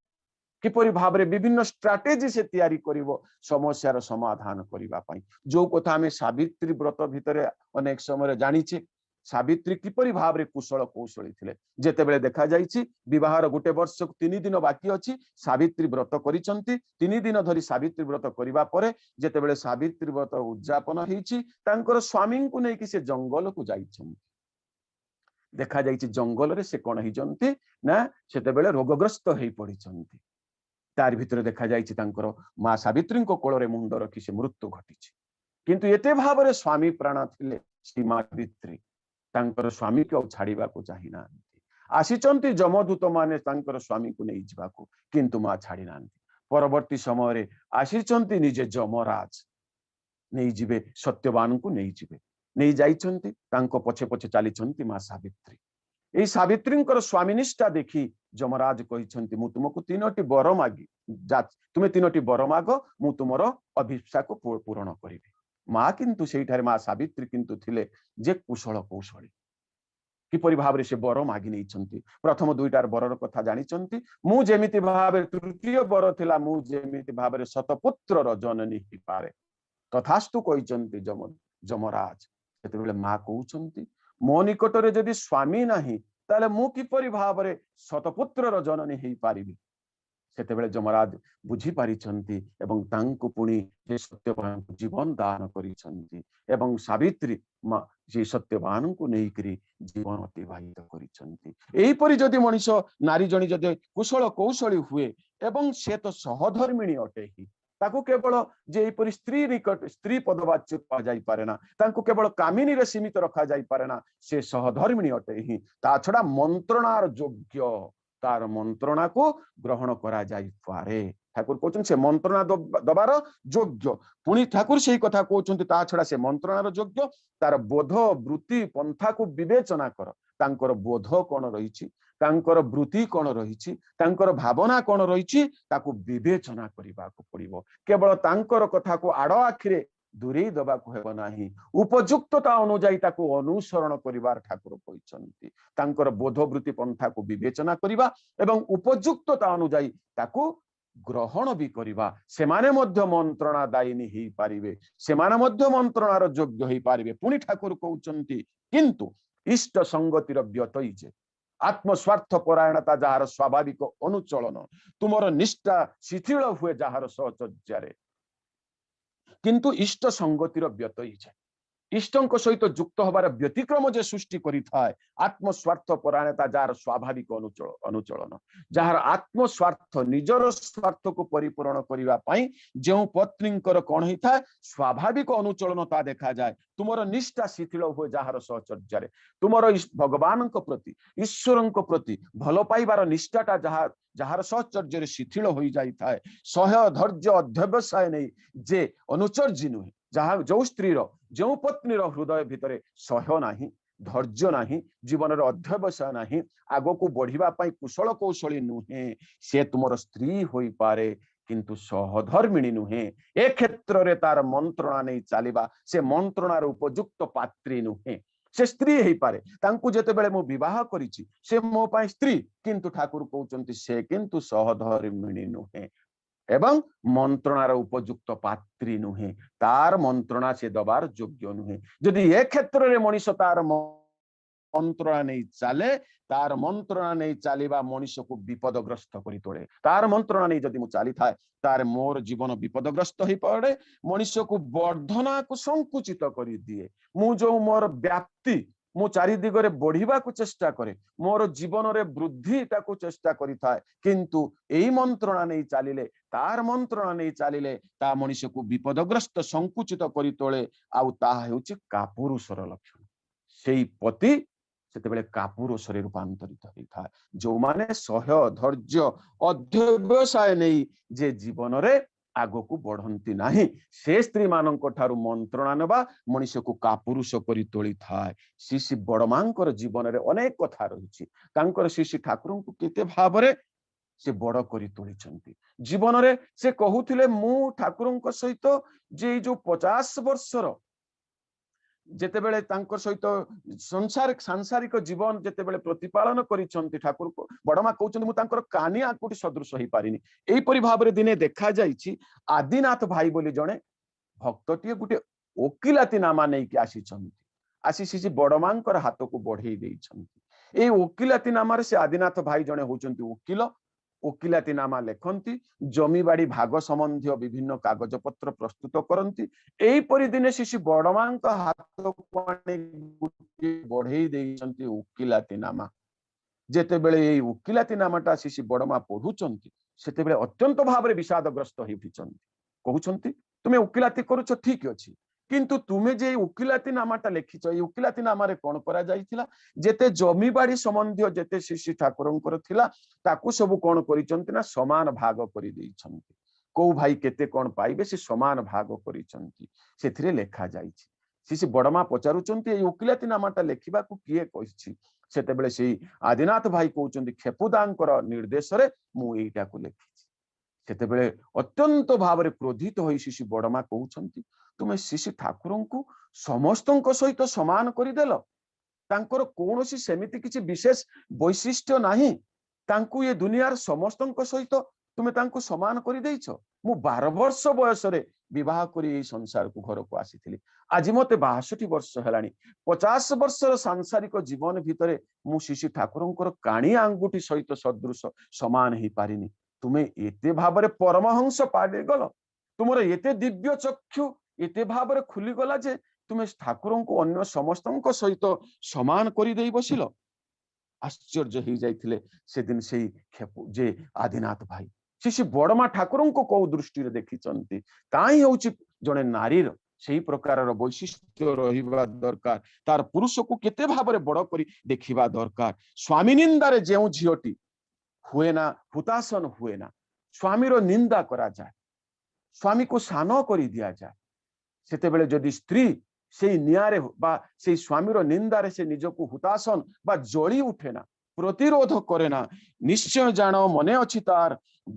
किपरि भाव रे विभिन्न स्ट्रैटेजी से तैयारी करिवो समस्यार समाधान करिबा पई जो कथा हमें सावित्री व्रत भितरे अनेक समय जानिछे सावित्री किपरि भाव रे कुशल कौशली थिले जेतेबेले देखा जाइछि विवाहर गोटे वर्ष 3 दिन बाकी अछि सावित्री व्रत करिसंती 3 दिन धरी सावित्री व्रत करिबा परे जेतेबेले सावित्री व्रत उद्यापन हेछि तांकर स्वामी को नै कि से जंगल को जाइछन देखा जाइछि जंगल रे से कोन हिजंती ना सेतेबेले रोगग्रस्त हेई पडिसंती तार भितर देखा जाइछि तांकर मां सावित्री को कोଳରେ मुंड रखि से मृत्यु घटिछि किंतु एते भाव रे स्वामी प्राण थिले श्री सावित्री तांकर स्वामी को छाड़ीबा को चाहि नांती आसीचंती जमदूत माने तांकर स्वामी को नहीं जिबाको किंतु मां छाड़ी नांती परवर्ती समय रे आसीचंती निजे जमराज नहीं जिबे सत्यवान को नहीं जिबे नहीं जाइचंती तांको पछे पछे चालीचंती मां सावित्री एई सावित्रींकर स्वामीनिष्ठा देखी जमराज कहिचंती मु तुमको 3टी वर मागी तुमे 3टी वर माग मु तुमरो अभिप्सा को पूर्ण करिबी माँ किंतु सेठारे माँ सावित्री किंतु थिले जे कुशल कौशली किपरि भाव रे से वर मागी नहीं प्रथम 2टार वरर कथा जानिचंती मु जेमिति भाव तृतीय वर थिला मु जेमिति भाव रे शतपुत्र र जननी ही पारे तथास्तु कहिचंती जमराज सेतेबेले माँ कहउचंती मो निकटरे जदि स्वामी नाही ताले मु किपरि भाव रे शतपुत्र र जननी ही पारिबी सेतेबेले जमराज बुझी पारिछंती एवं तांको पुणी जे सत्यवान को जीवन दान करिछंती एवं सावित्री मां जे सत्यवान को नहीं करी जीवन अतिबाहित करिछंती एही परि जदि मनुष्य नारी जणी जदि कुशल कौशली हुए एवं से तो सहधर्मिणी अटे ही ताकू केवल जे एही परि स्त्री निकट स्त्री पदवाच्य पा जाई पारे ना तांको केवल कामिनी रे सीमित रखा जाई पारे ना से सहधर्मिणी अटे ही ता छडा मंत्रणार योग्य तार मंत्रणा को ग्रहण करा जाई पारे ठाकुर कहउछन से मंत्रणा दबार योग्य पुणी ठाकुर से कथा कहउछन ता छडा से मंत्रणार योग्य तार बोध वृत्ति पंथा को विवेचना कर तांकर बोध कोन रहिछि तांकर वृत्ति कोन रहिछि तांकर भावना कोन रहिछि ताकू विवेचना करिबा को पड़िबो केवल तांकर कथा को आड़ आखिरे दूरे दबा को हेबो नाही उपयुक्तता अनुजाई ताकू अनुसरण करिवार ठाकुर कहिसंती तांकर बोध वृत्ति पंथा को विवेचना करिबा एवं उपयुक्तता अनुजाई ताकू ଗ୍ରହଣ ବି କରିବା ସେମାନେ ମଧ୍ୟ ମନ୍ତ୍ରଣା ଦାୟିନୀ ହେଇପାରିବେ, ସେମାନେ ମଧ୍ୟ ମନ୍ତ୍ରଣାର ଯୋଗ୍ୟ ହେଇପାରିବେ। ପୁଣି ଠାକୁର କହୁଛନ୍ତି କିନ୍ତୁ ଇଷ୍ଟ ସଙ୍ଗତିର ବ୍ୟତଇ ଯେ ଆତ୍ମସ୍ୱାର୍ଥ ପରାୟଣତା ଯାହାର ସ୍ୱାଭାବିକ ଅନୁଚଳନ, ତୁମର ନିଷ୍ଠା ଶିଥିଳ ହୁଏ ଯାହାର ସହଚର୍ଯ୍ୟାରେ, କିନ୍ତୁ ଇଷ୍ଟ ସଙ୍ଗତିର ବ୍ୟତଇ ଯେ ଇଷ୍ଟଙ୍କ ସହିତ ଯୁକ୍ତ ହବାର ବ୍ୟତିକ୍ରମ ଯେ ସୃଷ୍ଟି କରିଥାଏ, ଆତ୍ମସ୍ୱାର୍ଥ ପରାୟଣତା ଯାହାର ସ୍ୱାଭାବିକ ଅନୁଚଳନ, ଯାହାର ଆତ୍ମସ୍ୱାର୍ଥ ନିଜର ସ୍ୱାର୍ଥକୁ ପରିପୂରଣ କରିବା ପାଇଁ ଯେଉଁ ପତ୍ନୀଙ୍କର କଣ ହେଇଥାଏ ସ୍ୱାଭାବିକ ଅନୁଚଳନ ତା ଦେଖାଯାଏ। ତୁମର ନିଷ୍ଠା ଶିଥିଳ ହୁଏ ଯାହାର ସହଚର୍ଯ୍ୟାରେ, ତୁମର ଭଗବାନଙ୍କ ପ୍ରତି ଈଶ୍ୱରଙ୍କ ପ୍ରତି ଭଲ ପାଇବାର ନିଷ୍ଠାଟା ଯାହାର ସହଚର୍ଯ୍ୟରେ ଶିଥିଳ ହୋଇଯାଇଥାଏ, ସହ୍ୟ ଧୈର୍ଯ୍ୟ ଅଧ୍ୟବସାୟ ନେଇ ଯେ ଅନୁଚର୍ଯ୍ୟୀ ନୁହେଁ, ଯେଉଁ ସ୍ତ୍ରୀର ଯେଉଁ ପତ୍ନୀର ହୃଦୟ ଭିତରେ ସହ୍ୟ ନାହିଁ, ଧୈର୍ଯ୍ୟ ନାହିଁ, ଜୀବନରେ ଅଧ୍ୟବସାୟ ନାହିଁ, ଆଗକୁ ବଢିବା ପାଇଁ କୁଶଳ କୌଶଳୀ ନୁହେଁ, ସେ ତୁମର ସ୍ତ୍ରୀ ହୋଇପାରେ କିନ୍ତୁ ସହଧର୍ମିଣୀ ନୁହେଁ। ଏ କ୍ଷେତ୍ରରେ ତାର ମନ୍ତ୍ରଣା ନେଇ ଚାଲିବା, ସେ ମନ୍ତ୍ରଣାର ଉପଯୁକ୍ତ ପାତ୍ରୀ ନୁହେଁ। ସେ ସ୍ତ୍ରୀ ହେଇପାରେ, ତାଙ୍କୁ ଯେତେବେଳେ ମୁଁ ବିବାହ କରିଛି ସେ ମୋ ପାଇଁ ସ୍ତ୍ରୀ, କିନ୍ତୁ ଠାକୁର କହୁଛନ୍ତି ସେ କିନ୍ତୁ ସହଧର୍ମିଣୀ ନୁହେଁ ଏବଂ ମନ୍ତ୍ରଣାର ଉପଯୁକ୍ତ ପାତ୍ରୀ ନୁହେଁ, ତାର ମନ୍ତ୍ରଣା ସେ ଦବାର ଯୋଗ୍ୟ ନୁହେଁ। ଯଦି ଏ କ୍ଷେତ୍ରରେ ମଣିଷ ତାର ମନ୍ତ୍ରଣା ନେଇ ଚାଲେ, ତାର ମନ୍ତ୍ରଣା ନେଇ ଚାଲିବା ମଣିଷକୁ ବିପଦଗ୍ରସ୍ତ କରି ତୋଳେ। ତାର ମନ୍ତ୍ରଣା ନେଇ ଯଦି ମୁଁ ଚାଲିଥାଏ ତାର ମୋର ଜୀବନ ବିପଦଗ୍ରସ୍ତ ହେଇପଡେ, ମଣିଷକୁ ବର୍ଦ୍ଧନାକୁ ସଂକୁଚିତ କରିଦିଏ। ମୁଁ ଯୋଉ ମୋର ବ୍ୟାପ୍ତି, ମୁଁ ଚାରି ଦିଗରେ ବଢିବାକୁ ଚେଷ୍ଟା କରେ, ମୋର ଜୀବନରେ ବୃଦ୍ଧିଟାକୁ ଚେଷ୍ଟା କରିଥାଏ, କିନ୍ତୁ ଏଇ ମନ୍ତ୍ରଣା ନେଇ ଚାଲିଲେ, ତାର ମନ୍ତ୍ରଣା ନେଇ ଚାଲିଲେ ତା ମଣିଷକୁ ବିପଦଗ୍ରସ୍ତ ସଂକୁଚିତ କରି ତୋଳେ। ଆଉ ତାହା ହେଉଛି କାପୁରୁଷର ଲକ୍ଷଣ। ସେଇ ପତି ସେତେବେଳେ କାପୁରୁଷରେ ରୂପାନ୍ତରିତ ହେଇଥାଏ। ଯୋଉମାନେ ସହ୍ୟ ଧୈର୍ଯ୍ୟ ଅଧ୍ୟବସାୟ ନେଇ ଯେ ଜୀବନରେ ଆଗକୁ ବଢନ୍ତି ନାହିଁ, ସେ ସ୍ତ୍ରୀ ମାନଙ୍କ ଠାରୁ ମନ୍ତ୍ରଣା ନେବା ମଣିଷକୁ କାପୁରୁଷ କରି ତୋଳିଥାଏ। ଶ୍ରୀ ବଡମାଙ୍କର ଜୀବନରେ ଅନେକ କଥା ରହିଛି, ତାଙ୍କର ଶ୍ରୀ ଠାକୁରଙ୍କୁ କେତେ ଭାବରେ ସେ ବଡ କରି ତୋଳିଛନ୍ତି। ଜୀବନରେ ସେ କହୁଥିଲେ ମୁଁ ଠାକୁରଙ୍କ ସହିତ ଯେ ଏଇ ଯୋଉ 50 ବର୍ଷର ଯେତେବେଳେ ତାଙ୍କ ସହିତ ସାଂସାରିକ ଜୀବନ ଯେତେବେଳେ ପ୍ରତିପାଳନ କରିଛନ୍ତି, ଠାକୁର ବଡମା କହୁଛନ୍ତି ମୁଁ ତାଙ୍କର କାନି ଆଙ୍କୁଠି ସଦୃଶ ହେଇପାରିନି। ଏଇପରି ଭାବରେ ଦିନେ ଦେଖାଯାଇଛି, ଆଦିନାଥ ଭାଇ ବୋଲି ଜଣେ ଭକ୍ତଟିଏ ଗୋଟେ ଓକିଲାତି ନାମା ନେଇକି ଆସିଛନ୍ତି, ଆସି ସେ ବଡମାଙ୍କର ହାତକୁ ବଢେଇ ଦେଇଛନ୍ତି। ଏଇ ଓକିଲାତି ନାମାରେ ସେ ଆଦିନାଥ ଭାଇ ଜଣେ ହଉଛନ୍ତି ଓକିଲ, ଓକିଲାତି ନାମା ଲେଖନ୍ତି, ଜମିବାଡି ଭାଗ ସମ୍ବନ୍ଧୀୟ ବିଭିନ୍ନ କାଗଜ ପତ୍ର ପ୍ରସ୍ତୁତ କରନ୍ତି। ଏଇପରି ଦିନେ ଶିଶୁ ବଡମାଙ୍କ ହାତକୁ ଆଣି ବଢେଇ ଦେଇଛନ୍ତି ଓକିଲାତି ନାମା। ଯେତେବେଳେ ଏଇ ଓକିଲାତି ନାମାଟା ଶିଶୁ ବଡମା ପଢୁଛନ୍ତି, ସେତେବେଳେ ଅତ୍ୟନ୍ତ ଭାବରେ ବିଷାଦଗ୍ରସ୍ତ ହେଇ ଉଠିଛନ୍ତି। କହୁଛନ୍ତି ତୁମେ ଓକିଲାତି କରୁଛ ଠିକ ଅଛି, କିନ୍ତୁ ତୁମେ ଯେ ଓକିଲାତି ନାମାଟା ଲେଖିଛ, ଏଇ ଓକିଲାତି ନାମାରେ କଣ କରାଯାଇଥିଲା, ଯେତେ ଜମିବାଡି ସମ୍ବନ୍ଧୀୟ ଯେତେ ଶ୍ରୀ ଠାକୁରଙ୍କର ଥିଲା ତାକୁ ସବୁ କଣ କରିଛନ୍ତି ନା ସମାନ ଭାଗ କରିଦେଇଛନ୍ତି। କୋଉ ଭାଇ କେତେ କଣ ପାଇବେ ସେ ସମାନ ଭାଗ କରିଛନ୍ତି, ସେଥିରେ ଲେଖା ଯାଇଛି। ଶ୍ରୀ ବଡମା ପଚାରୁଛନ୍ତି ଏଇ ଓକିଲାତି ନାମାଟା ଲେଖିବାକୁ କିଏ କହିଛି? ସେତେବେଳେ ସେଇ ଆଦିନାଥ ଭାଇ କହୁଛନ୍ତି ଖେପୁଦାଙ୍କର ନିର୍ଦ୍ଦେଶରେ ମୁଁ ଏଇଟାକୁ ଲେଖିଛି। ସେତେବେଳେ ଅତ୍ୟନ୍ତ ଭାବରେ କ୍ରୋଧିତ ହୋଇ ଶ୍ରୀ ବଡମା କହୁଛନ୍ତି ତୁମେ ଶ୍ରୀ ଠାକୁରଙ୍କୁ ସମସ୍ତଙ୍କ ସହିତ ସମାନ କରିଦେଲ, ତାଙ୍କର କୌଣସି ସେମିତି କିଛି ବିଶେଷ ବୈଶିଷ୍ଟ୍ୟ ନାହିଁ, ତାଙ୍କୁ ଏ ଦୁନିଆର ସମସ୍ତଙ୍କ ସହିତ ତୁମେ ତାଙ୍କୁ ସମାନ କରିଦେଇଛ। ମୁଁ 12 ବର୍ଷ ବୟସରେ ବିବାହ କରି ଏଇ ସଂସାରକୁ ଘରକୁ ଆସିଥିଲି, ଆଜି ମତେ 62 ବର୍ଷ ହେଲାଣି। 50 ବର୍ଷର ସାଂସାରିକ ଜୀବନ ଭିତରେ ମୁଁ ଶ୍ରୀ ଠାକୁରଙ୍କର କାଣି ଆଙ୍ଗୁଠି ସହିତ ସଦୃଶ ସମାନ ହେଇପାରିନି। ତୁମେ ଏତେ ଭାବରେ ପରମହଂସ ପାଇଗଲ, ତୁମର ଏତେ ଦିବ୍ୟ ଚକ୍ଷୁ ଏତେ ଭାବରେ ଖୋଲିଗଲା ଯେ ତୁମେ ଠାକୁରଙ୍କୁ ଅନ୍ୟ ସମସ୍ତଙ୍କ ସହିତ ସମାନ କରିଦେଇ ବସିଲ। ଆଶ୍ଚର୍ଯ୍ୟ ହେଇଯାଇଥିଲେ ସେଦିନ ସେଇ ଯେ ଆଦିନାଥ ଭାଇ। ସେ ବଡମା ଠାକୁରଙ୍କୁ କୋଉ ଦୃଷ୍ଟିରେ ଦେଖିଛନ୍ତି, ତା ହିଁ ହଉଛି ଜଣେ ନାରୀର ସେଇ ପ୍ରକାରର ବୈଶିଷ୍ଟ୍ୟ ରହିବା ଦରକାର। ତାର ପୁରୁଷକୁ କେତେ ଭାବରେ ବଡ କରି ଦେଖିବା ଦରକାର। ସ୍ୱାମୀ ନିନ୍ଦାରେ ଯେଉଁ ଝିଅଟି ହୁଏ ନା, ହୁତାସନ ହୁଏ ନା, ସ୍ୱାମୀର ନିନ୍ଦା କରାଯାଏ, ସ୍ୱାମୀକୁ ସାନ କରି ଦିଆଯାଏ, ସେତେବେଳେ ଯଦି ସ୍ତ୍ରୀ ସେଇ ନିଆଁରେ ବା ସେଇ ସ୍ୱାମୀର ନିନ୍ଦାରେ ସେ ନିଜକୁ ହୁତାସନ ବା ଜଳି ଉଠେ ନା, ପ୍ରତିରୋଧ କରେ ନା, ନିଶ୍ଚୟ ଜାଣ ମନେ ଅଛି ତାର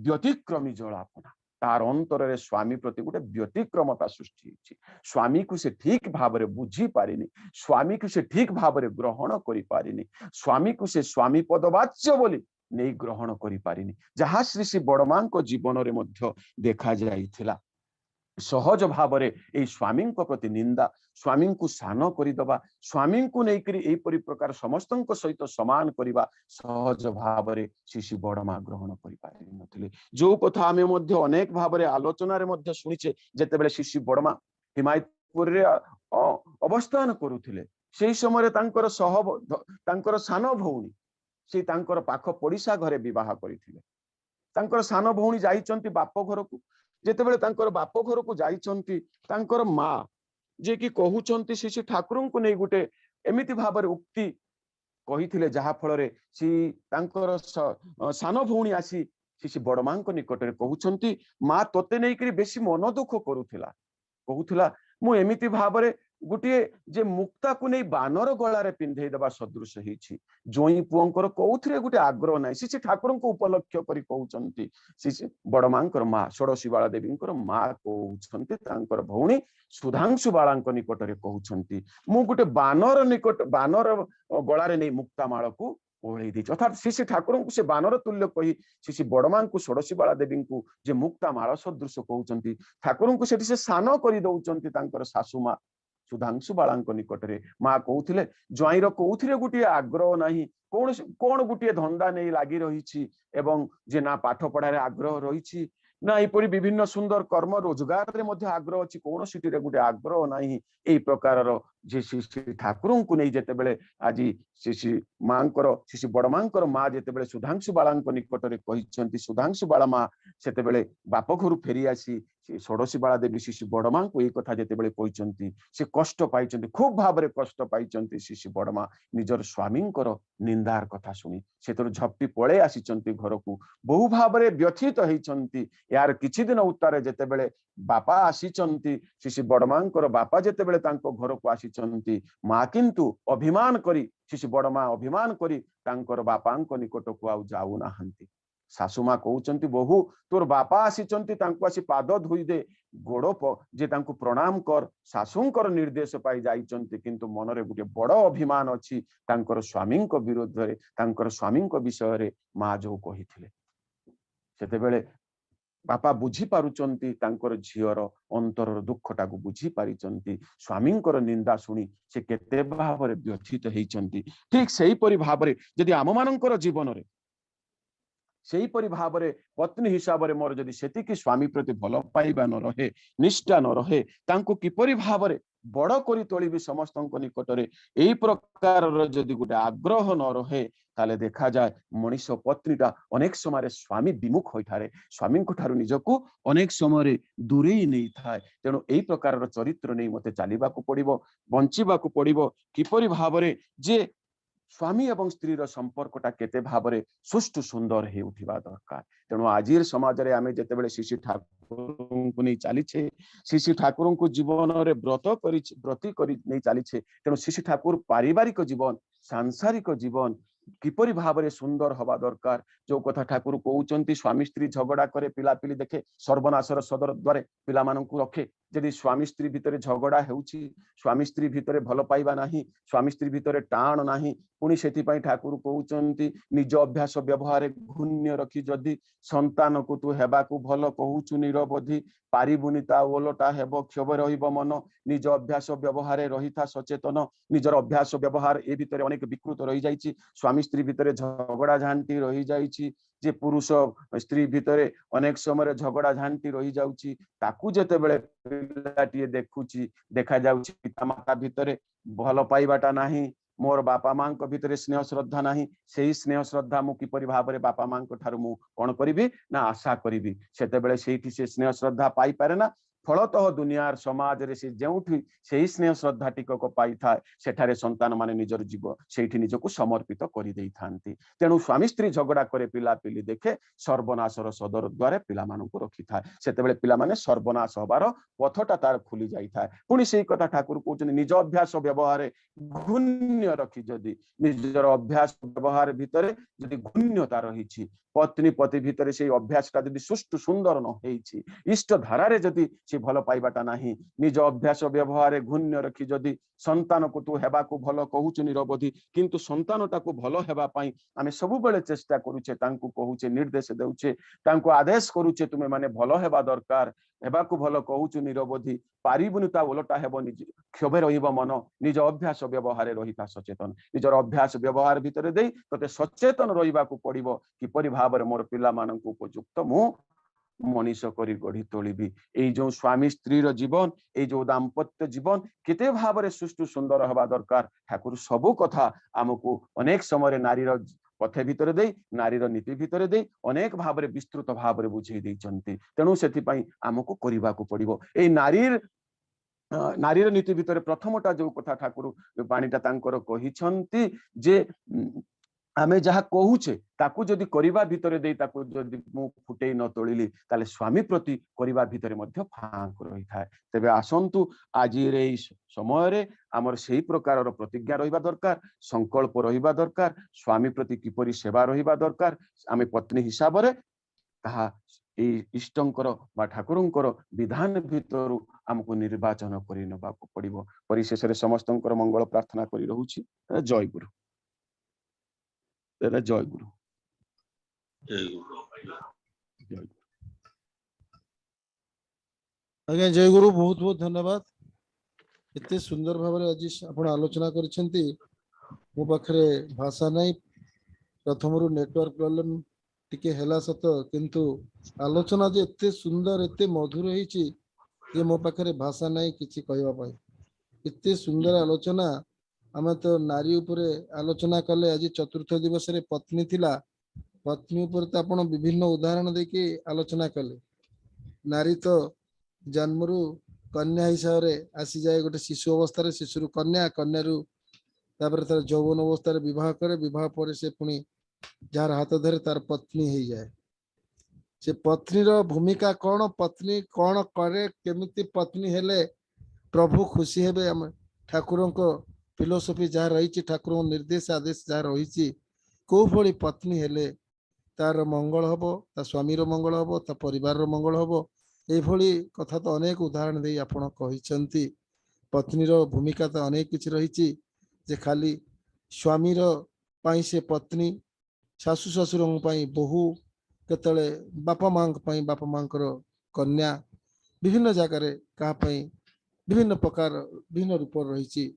ବ୍ୟତିକ୍ରମୀ ଜଳାପନା। ତାର ଅନ୍ତରରେ ସ୍ୱାମୀ ପ୍ରତି ଗୋଟେ ବ୍ୟତିକ୍ରମତା ସୃଷ୍ଟି ହେଇଛି। ସ୍ୱାମୀକୁ ସେ ଠିକ ଭାବରେ ବୁଝି ପାରିନି, ସ୍ୱାମୀକୁ ସେ ଠିକ ଭାବରେ ଗ୍ରହଣ କରିପାରିନି, ସ୍ୱାମୀକୁ ସେ ସ୍ୱାମୀ ପଦବାଚ୍ୟ ବୋଲି ନେଇ ଗ୍ରହଣ କରିପାରିନି, ଯାହା ଶ୍ରୀ ଶ୍ରୀ ବଡମାଙ୍କ ଜୀବନରେ ମଧ୍ୟ ଦେଖାଯାଇଥିଲା। ସହଜ ଭାବରେ ଏଇ ସ୍ୱାମୀଙ୍କ ପ୍ରତି ନିନ୍ଦା, ସ୍ୱାମୀଙ୍କୁ ସାନ କରିଦେବା, ସ୍ୱାମୀଙ୍କୁ ନେଇକରି ଏଇପରି ପ୍ରକାର ସମସ୍ତଙ୍କ ସହିତ ସମାନ କରିବା ସହଜ ଭାବରେ ଶ୍ରୀ ଶ୍ରୀ ବଡମା ଗ୍ରହଣ କରିପାରିନଥିଲେ। ଯୋଉ କଥା ଆମେ ମଧ୍ୟ ଅନେକ ଭାବରେ ଆଲୋଚନାରେ ମଧ୍ୟ ଶୁଣିଛେ, ଯେତେବେଳେ ଶ୍ରୀ ଶ୍ରୀ ବଡମା ହିମାୟତପୁରରେ ଅବସ୍ଥାନ କରୁଥିଲେ, ସେଇ ସମୟରେ ତାଙ୍କର ସାନ ଭଉଣୀ ସେ ତାଙ୍କର ପାଖ ପଡିଶା ଘରେ ବିବାହ କରିଥିଲେ। ତାଙ୍କର ସାନ ଭଉଣୀ ଯାଇଛନ୍ତି ବାପ ଘରକୁ, ଯେତେବେଳେ ତାଙ୍କର ବାପ ଘରକୁ ଯାଇଛନ୍ତି, ତାଙ୍କର ମା ଯେ କି କହୁଛନ୍ତି ଶ୍ରୀ ଶ୍ରୀ ଠାକୁରଙ୍କୁ ନେଇ ଗୋଟେ ଏମିତି ଭାବରେ ଉକ୍ତି କହିଥିଲେ, ଯାହା ଫଳରେ ସେ ତାଙ୍କର ସାନ ଭଉଣୀ ଆସି ଶ୍ରୀ ଶ୍ରୀ ବଡମାଙ୍କ ନିକଟରେ କହୁଛନ୍ତି, ମା ତୋତେ ନେଇକରି ବେଶୀ ମନ ଦୁଃଖ କହୁଥିଲା ମୁଁ ଏମିତି ଭାବରେ ଗୋଟିଏ ଯେ ମୁକ୍ତାକୁ ନେଇ ବାନର ଗଳାରେ ପିନ୍ଧେଇ ଦେବା ସଦୃଶ ହେଇଛି। ଜୋଇଁ ପୁଅଙ୍କର କୋଉଥିରେ ଗୋଟେ ଆଗ୍ରହ ନାହିଁ। ଶ୍ରୀ ଠାକୁରଙ୍କୁ ଉପଲକ୍ଷ୍ୟ କରି କହୁଛନ୍ତି, ଶ୍ରୀ ବଡମାଙ୍କର ମା ଷୋଡଶୀ ବାଳା ଦେବୀଙ୍କର ମା କହୁଛନ୍ତି ତାଙ୍କର ଭଉଣୀ ସୁଧାଂଶୁ ବାଳାଙ୍କ ନିକଟରେ କହୁଛନ୍ତି, ମୁଁ ଗୋଟେ ବାନର ଗଳାରେ ନେଇ ମୁକ୍ତାମାଳକୁ ଓହଳେଇ ଦେଇଛି। ଅର୍ଥାତ୍ ଶ୍ରୀ ଠାକୁରଙ୍କୁ ସେ ବାନର ତୁଲ୍ୟ କହି ଶ୍ରୀ ବଡମାଙ୍କୁ ଷୋଡଶୀ ବାଳା ଦେବୀଙ୍କୁ ଯେ ମୁକ୍ତାମାଳ ସଦୃଶ କହୁଛନ୍ତି, ଠାକୁରଙ୍କୁ ସେଠି ସେ ସାନ କରିଦଉଛନ୍ତି ତାଙ୍କର ଶାଶୁ ମା ସୁଧାଂଶୁ ବାଳାଙ୍କ ନିକଟରେ। ମା କହୁଥିଲେ ଜ୍ୱାଇଁର କୋଉଥିରେ ଗୋଟିଏ ଆଗ୍ରହ ନାହିଁ, କଣ ଗୋଟିଏ ଧନ୍ଦା ନେଇ ଲାଗି ରହିଛି, ଏବଂ ଯେ ନା ପାଠ ପଢାରେ ଆଗ୍ରହ ରହିଛି, ନା ଏପରି ବିଭିନ୍ନ ସୁନ୍ଦର କର୍ମ ରୋଜଗାରରେ ମଧ୍ୟ ଆଗ୍ରହ ଅଛି, କୌଣସିଟିରେ ଗୋଟେ ଆଗ୍ରହ ନାହିଁ। ଏଇ ପ୍ରକାରର ଯେ ଶ୍ରୀ ଠାକୁରଙ୍କୁ ନେଇ ଯେତେବେଳେ ଆଜି ଶ୍ରୀ ବଡମାଙ୍କର ମା ଯେତେବେଳେ ସୁଧାଂଶୁ ବାଳାଙ୍କ ନିକଟରେ କହିଛନ୍ତି, ସୁଧାଂଶୁ ବାଳା ମା ସେତେବେଳେ ବାପ ଘରୁ ଫେରି ଆସି ଷୋଡଶୀ ବାଳା ଦେବୀ ଶ୍ରୀ ବଡମାଙ୍କୁ ଏଇ କଥା ଯେତେବେଳେ କହିଛନ୍ତି, ସେ କଷ୍ଟ ପାଇଛନ୍ତି, ଖୁବ ଭାବରେ କଷ୍ଟ ପାଇଛନ୍ତି। ଶ୍ରୀ ବଡମା ନିଜର ସ୍ୱାମୀଙ୍କର ନିନ୍ଦାର କଥା ଶୁଣି ସେଥିରୁ ଝପଟି ପଳେଇ ଆସିଛନ୍ତି ଘରକୁ, ବହୁ ଭାବରେ ବ୍ୟଥିତ ହେଇଛନ୍ତି। यार किछि दिन उत्तारे जेतेबेले बापा आसीचंती, श्री बडमांकर बापा जेतेबेले तांको घर को आसीचंती, मां किंतु अभिमान करी श्री बडमा अभिमान करी तांकर बापांको निकट को आउ जाऊ नाहंती। सासुमा कहउचंती बहु तोर बापा आसीचंती, तांको आसी पाद धोई दे, गोड़ जे तांको प्रणाम कर। सासुंकर निर्देश पाई जाइचंती, किंतु मनरे गुटे बड़ अभिमान अछि तांकर स्वामींको विरोध रे, तांकर स्वामींको विषय रे मां जो कहिथिले। सेतेबेले बापा बुझी पारुचंती, तांकर झियर अंतरर दुखटा को बुझी पारिचंती। स्वामींकर निंदा सुनी से केते भावरे व्यथित हेइचंती। ठीक सेही परि भावरे यदि आम मानकर जीवन रे सेही परि भावरे पत्नी हिसाब रे मोर जदि सेतिकी स्वामी प्रति भल पाइबा न रहे, निष्ठा न रहे, तांको किपरि भावरे बड़ करी तोलिबी समस्तଙ୍କ निकटरे, एई प्रकार जदि गुटे आग्रह न रहे, ताले देखा जाए मनीष पत्नीटा अनेक समय स्वामी विमुख होइथारे, स्वामी ठारू निजको अनेक समय दूरे नहीं थाए। तेणु एई प्रकार चरित्र नहीं मते चलिबाकू पड़िबो, बंचिबाकू पड़िबो। किपरि भावरे जे स्वामी एवं स्त्री संपर्कटा केते भावरे सुष्ठु सुंदर हे उठिबा दरकार। तेणु आजिर समाज रे आमे जेतेबेले श्री ठाकुर नहीं चलीछे, श्री ठाकुर को जीवन रे व्रती करी नहीं चलीछे, तेणु श्री ठाकुर पारिवारिक जीवन, सांसारिक जीवन किपरि भावरे सुंदर हवा दरकार। जो कथा ठाकुर कहउचंती, स्वामी स्त्री झगड़ा करे, पिला पिली देखे, सर्वनाशर सदर द्वारे पिला माननकु रखे। यदि स्वामी स्त्री भितरे झगड़ा हेउची, स्वामी स्त्री भितरे भल पाइबा नाही, स्वामी स्त्री भितरे टाण नाही, पुणी सेति पई ठाकुर कहउचंती निज अभ्यास व्यवहार घून्य रखी जदि संतान को तू हेबाकू भल कहउचु निरबधि, पारिबुनी ता ओलटा हेब क्षोभ रहिब मन। निज अभ्यास व्यवहार रही था सचेतन, निजर अभ्यास व्यवहार ए भितरे अनेक विकृत रही जाइछि। स्वामी स्त्री भितरे झगड़ा झांटी रही जाइछि, जे पुरुष स्त्री भितरे अनेक समय झगड़ा झांटी रही जाउछि, ताकू जेतेबेले पिलाटिए देखुछि, देखा जाउछि पिता माता भितरे भल पाइबाटा नाही, मोर बापा मां भितर स्नेह श्रद्धा नाही। सेही स्नेह श्रद्धा मु किपरि भाबरे बापा मां ठारू मु कोन करिबि ना आशा करिबि, सेतेबेले सेठी से स्नेह श्रद्धा पाई पारे ना। फलतः दुनियार समाज रे से जेउठी सेही स्नेह श्रद्धा टिकक पाई थाए, सेठारे संतान माने निजर जीव सेठी निजको समर्पित करि देई थांती। तेणु स्वामी स्त्री झगड़ा करे, पिला पिली देखे, सर्वनाशर सदर द्वारे पिला मानकु रखि थाए। सेतेबेले पिला माने सर्वनाश हबार पथटा तार खुली जाई थाए। पुणी सेही कथा ठाकुर कहउछन, निज अभ्यास व्यवहार घून्य रखी जदि निजर अभ्यास व्यवहार भितरे जदि घून्यता रही, पत्नी पति भितर से अभ्यासटा जदि सुष्ठु सुंदर न होइछि, इष्ट धारा रे जदि से भल पाइबाटा नहीं निज अभ्यास व्यवहार घून्य रखी जदि संतान को तू हेबा को भल कहूचे निरवधि किंतु संतानटा को भल हेबा पई आमे सब बेले चेष्टा करूचे तांकु कहूचे निर्देश देउचे तांकु आदेश करूचे तुमे माने भल हेबा दरकार हेबा को भल कहूचु निरवधि पारिबुनि ता उलटा हेबो निज क्षोभे रहिबो मन निज अभ्यास व्यवहार रहिता सचेतन निजर अभ्यास व्यवहार भितर देई तते सचेतन रहिबा को पड़िबो किपरि भाबरे मोर पिला मानकु उपयुक्त मु मनीष करी गढ़ी तोलिबी एई जो स्वामी स्त्री रो जीवन एई जो दाम्पत्य जीवन केते भाबरे सुष्टु सुंदर हवा दरकार ठाकुर सबु कथा हमकु अनेक समय नारी रो पथे भितर दे नारी रो नीति भितर दे अनेक भाबरे विस्तृत भाबरे बुझेई दैचंती तेणु सेति पई हमकु करिबा को पड़िबो एई नारीर नीति भितर प्रथमटा जो कथा ठाकुर बाणीटा तांकर कहिसंती जे आमे जहा कहूचे ताकू जदि करिबा भितर देई ताकू जदि मु फुटेई न तोलिली ताले स्वामी प्रति करिबा भितर मध्य फांक रही थाए तेबे आसंतु आज रे समय रे हमर सेही प्रकार प्रतिज्ञा रहिबा दरकार संकल्प रहिबा दरकार स्वामी प्रति किपरि सेवा रहिबा दरकार आमे पत्नी हिसाब रे ताहा इष्टंकर बा ठाकुरंकर विधान भितर हमको निर्वाचन करि नबाको पड़िबो परिशेष रे समस्तंकर मंगल प्रार्थना करि रहूची जय गुरु जय गुरु आज्ञा जय गुरु बहुत बहुत धन्यवाद इतने सुंदर भाव आज आपण आलोचना करिसेंती मो पाखरे भाषा नहीं प्रथम रु नेटवर्क प्रॉब्लम टिके हैला सत किंतु आलोचना जे एते सुंदर एते मधुर होईची जे मो पाखरे भाषा नहीं किछि कहबा पई इतने सुंदर आलोचना आमे तो नारी उपरे आलोचना कले आज चतुर्थ दिवस रे पत्नी थिला पत्नी ऊपर तो आपण विभिन्न उदाहरण देके आलोचना कले नारी तो जन्मरु कन्या हिसाब रे आसी जाए गोटे शिशु अवस्था रे शिशुरु कन्या कन्यारु तापर तार यौवन अवस्था रे विवाह करे विवाह पर से पुणी जार हाथ धरे तार पत्नी हो जाए से पत्नी रो भूमिका कौन पत्नी कौन करे केमिति पत्नी हेले प्रभु खुशी हेबे हम ठाकुरों को फिलोसफी जहाँ रही ठाकुर निर्देश आदेश जहाँ रही कौ भली पत्नी हेले तार मंगल हम ता स्वामी मंगल हम ता परिवार मंगल हम ये कथा तो अनेक उदाहरण दे आपण कही पत्नी भूमिका तो अनेक किछि रही जे खाली स्वामी पाई से पत्नी शाशु शशुर बहु केतले बापा माँ बापा माँ कन्या विभिन्न जगार कहाँपाई विभिन्न प्रकार विभिन्न रूप रही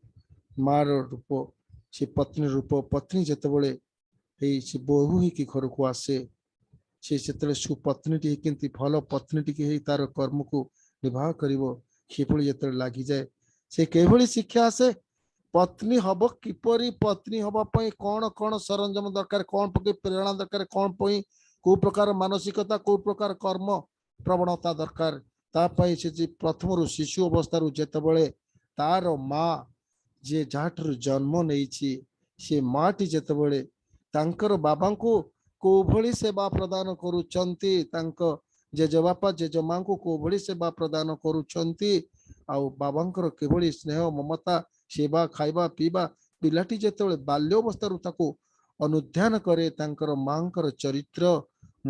मार रूप से पत्नी रूप पत्नी जितेबले से बहु ही घर को आसे से सुपत्नी टी भल पत्नी टी तार कर्म को निर्वाह कर लगी जाए से कई शिक्षा आसे पत्नी हम किपरि पत्नी हवाई कौन कौन सरंजाम दरकार कौन पक प्रेरणा दरकार कौन पई को प्रकार मानसिकता को प्रकार कर्म प्रवणता दरकार तापाई से प्रथम शिशु अवस्था जितेबले तार माँ जे जहाँ जन्म नहीं से माटी जितेबले तांकर बाबा को भली सेवा प्रदान करुचंती जेजेबापा जेजेमा को भली सेवा प्रदान करुचंती आउ बाबांकर केवली स्नेह ममता सेवा खाइबा पीबा पिलाटी जेतेबले बाल्यावस्था ताको अनुध्यान करे तांकर मांकर चरित्र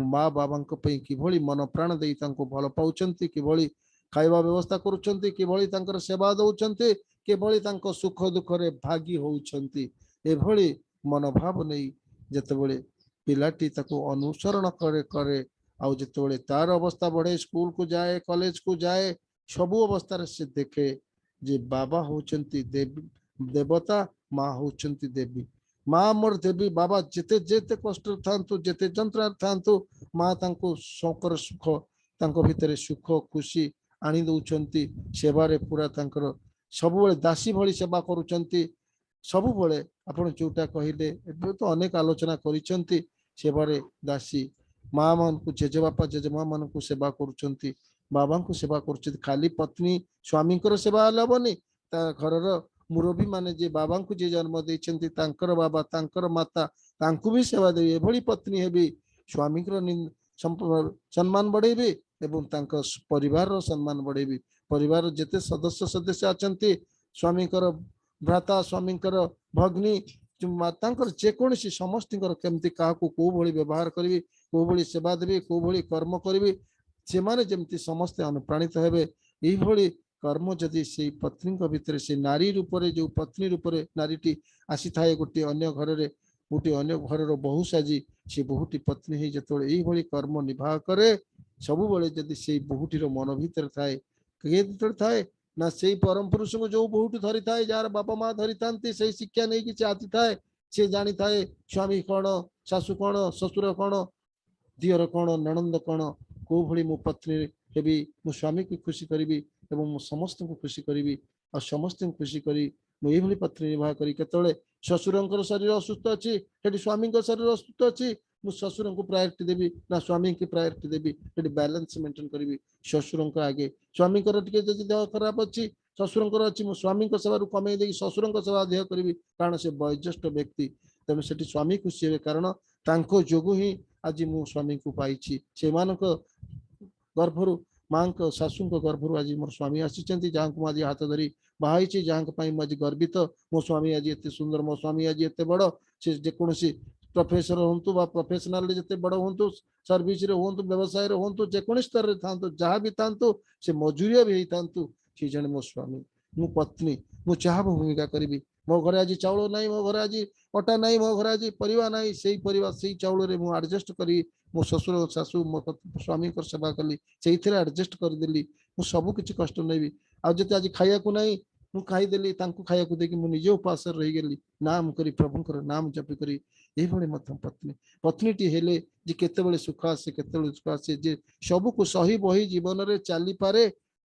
माँ बाबा किभली मन प्राण दे भल पाउचंती किभली खाइबा व्यवस्था करुचंती किभली तांकर सेवा दउचंती किभली तांको सुख दुख रे भागी होउचंती एभली मनोभाव नहीं जेतेबले पिलाटी ताको अनुसरण करे करे आउ जेतेबले तार अवस्था बढ़े स्कूल को जाए कॉलेज को जाए सबु अवस्था से देखे जे बाबा होचंती देवता माँ होचंती देवी माँ मोर देवी बाबा जेते जेते कष्ट थांतु जेते जंत्रणा थांतु माँ तांको शंकर सुख तांको भितरे सुख खुशी आनी दउचंती सेवारे पूरा तांकर सबुबले दासी भली सेवा करुचंती सबुबले आपण जोटा कहिले एबे तो अनेक आलोचना करिसंती सेवारे दासी माँ मान को जेजेबापा जेजेमा मान को सेवा करुचंती बाबा को सेवा करुचंती खाली पत्नी स्वामी को सेवा लबनी ता घरर मुरबी माने जे बाबा को जे जन्म देइछंती तांकर बाबा तांकर माता तांको भी सेवा देबे एभली पत्नी हेबी स्वामी को सम्मान बढ़ेबे एवं तांकर परिवार रो सम्मान बढ़ेबी परिवार जेते सदस्य सदस्य अछंती स्वामी कर भ्राता स्वामी भग्नी तांकर जेकोसी समस्त केमती क्या को भली व्यवहार करी को भली सेवा देवी को भली कर्म करी से माने जेमती समस्ते अनुप्राणित हेबे ଏଇଭଳି କର୍ମ ଯଦି ସେଇ ପତ୍ନୀଙ୍କ ଭିତରେ ସେ ନାରୀ ରୂପରେ ଯୋଉ ପତ୍ନୀ ରୂପରେ ନାରୀଟି ଆସିଥାଏ ଗୋଟିଏ ଅନ୍ୟ ଘରରେ ଗୋଟିଏ ଅନ୍ୟ ଘରର ବୋହୂ ସାଜି ସେ ବୋହୂଟି ପତ୍ନୀ ହେଇ ଯେତେବେଳେ ଏଇଭଳି କର୍ମ ନିର୍ବାହ କରେ ସବୁବେଳେ ଯଦି ସେଇ ବୋହୂଟିର ମନ ଭିତରେ ଥାଏ କିଏ ଭିତରେ ଥାଏ ନା ସେଇ ପରମ ପୁରୁଷଙ୍କୁ ଯୋଉ ବୋହୂଟି ଧରିଥାଏ ଯାହାର ବାପା ମା ଧରିଥାନ୍ତି ସେଇ ଶିକ୍ଷା ନେଇକି ସେ ଆସିଥାଏ ସେ ଜାଣିଥାଏ ସ୍ୱାମୀ କଣ ଶାଶୁ କଣ ଶ୍ୱଶୁର କଣ ଦିଅର କଣ ନଣନ୍ଦ କଣ କୋଉ ଭଳି ମୁଁ ପତ୍ନୀ ହେବି ମୁଁ ସ୍ୱାମୀକୁ ଖୁସି କରିବି ଏବଂ ମୁଁ ସମସ୍ତଙ୍କୁ ଖୁସି କରିବି ଆଉ ସମସ୍ତଙ୍କୁ ଖୁସି କରି ମୁଁ ଏଇଭଳି ପତ୍ନୀ ନିର୍ବାହ କରି କେତେବେଳେ ଶ୍ୱଶୁରଙ୍କର ଶରୀର ଅସୁସ୍ଥ ଅଛି ସେଠି ସ୍ୱାମୀଙ୍କ ଶରୀର ଅସୁସ୍ଥ ଅଛି ମୁଁ ଶ୍ୱଶୁରଙ୍କୁ ପ୍ରାୟୋରିଟି ଦେବି ନା ସ୍ୱାମୀଙ୍କୁ ପ୍ରାୟୋରିଟି ଦେବି ସେଠି ବାଲାନ୍ସ ମେଣ୍ଟେନ କରିବି ଶ୍ୱଶୁରଙ୍କ ଆଗେ ସ୍ୱାମୀଙ୍କର ଟିକେ ଯଦି ଦେହ ଖରାପ ଅଛି ଶ୍ୱଶୁରଙ୍କର ଅଛି ମୁଁ ସ୍ୱାମୀଙ୍କ ସେବାରୁ କମେଇ ଦେଇକି ଶ୍ୱଶୁରଙ୍କ ସେବା ଅଧିକ କରିବି କାରଣ ସେ ବୟୋଜ୍ୟେଷ୍ଠ ବ୍ୟକ୍ତି ତେଣୁ ସେଠି ସ୍ୱାମୀ ଖୁସି ହେବେ କାରଣ ତାଙ୍କ ଯୋଗୁଁ ହିଁ ଆଜି ମୁଁ ସ୍ୱାମୀଙ୍କୁ ପାଇଛି ସେମାନଙ୍କ ଗର୍ଭରୁ ମାଙ୍କ ଶାଶୁଙ୍କ ଗର୍ଭରୁ ଆଜି ମୋର ସ୍ୱାମୀ ଆସିଛନ୍ତି ଯାହାଙ୍କୁ ମୁଁ ଆଜି ହାତ ଧରି ବାହା ହେଇଛି ଯାହାଙ୍କ ପାଇଁ ମୁଁ ଆଜି ଗର୍ବିତ ମୋ ସ୍ୱାମୀ ଆଜି ଏତେ ସୁନ୍ଦର ମୋ ସ୍ୱାମୀ ଆଜି ଏତେ ବଡ଼ ସେ ଯେକୌଣସି ପ୍ରଫେସର ହୁଅନ୍ତୁ ବା ପ୍ରଫେସନାଲରେ ଯେତେ ବଡ଼ ହୁଅନ୍ତୁ ସର୍ଭିସରେ ହୁଅନ୍ତୁ ବ୍ୟବସାୟରେ ହୁଅନ୍ତୁ ଯେକୌଣସି ସ୍ତରରେ ଥାନ୍ତୁ ଯାହା ବି ଥାନ୍ତୁ ସେ ମଜୁରିଆ ବି ହେଇଥାନ୍ତୁ ସେ ଜଣେ ମୋ ସ୍ୱାମୀ ମୁଁ ପତ୍ନୀ ମୁଁ ଯାହା ଭୂମିକା କରିବି ମୋ ଘରେ ଆଜି ଚାଉଳ ନାହିଁ ମୋ ଘରେ ଆଜି ଅଟା ନାହିଁ ମୋ ଘରେ ଆଜି ପରିବା ନାହିଁ ସେଇ ପରିବା ସେଇ ଚାଉଳରେ ମୁଁ ଆଡଜଷ୍ଟ କରି ମୋ ଶ୍ୱଶୁର ଶାଶୁ ମୋ ସ୍ୱାମୀଙ୍କର ସେବା କଲି ସେଇଥିରେ ଆଡଜଷ୍ଟ କରିଦେଲି ମୁଁ ସବୁ କିଛି କଷ୍ଟ ନେବି ଆଉ ଯଦି ଆଜି ଖାଇବାକୁ ନାହିଁ ମୁଁ ଖାଇଦେଲି ତାଙ୍କୁ ଖାଇବାକୁ ଦେଇକି ମୁଁ ନିଜେ ଉପାସରେ ରହିଗଲି ନାମ କରି ପ୍ରଭୁଙ୍କର ନାମ ଜପ କରି ଏଇଭଳି ମଧ୍ୟ ପତ୍ନୀ ପତ୍ନୀଟି ହେଲେ ଯେ କେତେବେଳେ ସୁଖ ଆସେ କେତେବେଳେ ସୁଖ ଆସେ ଯେ ସବୁକୁ ସହି ବହି ଜୀବନରେ ଚାଲିପାରେ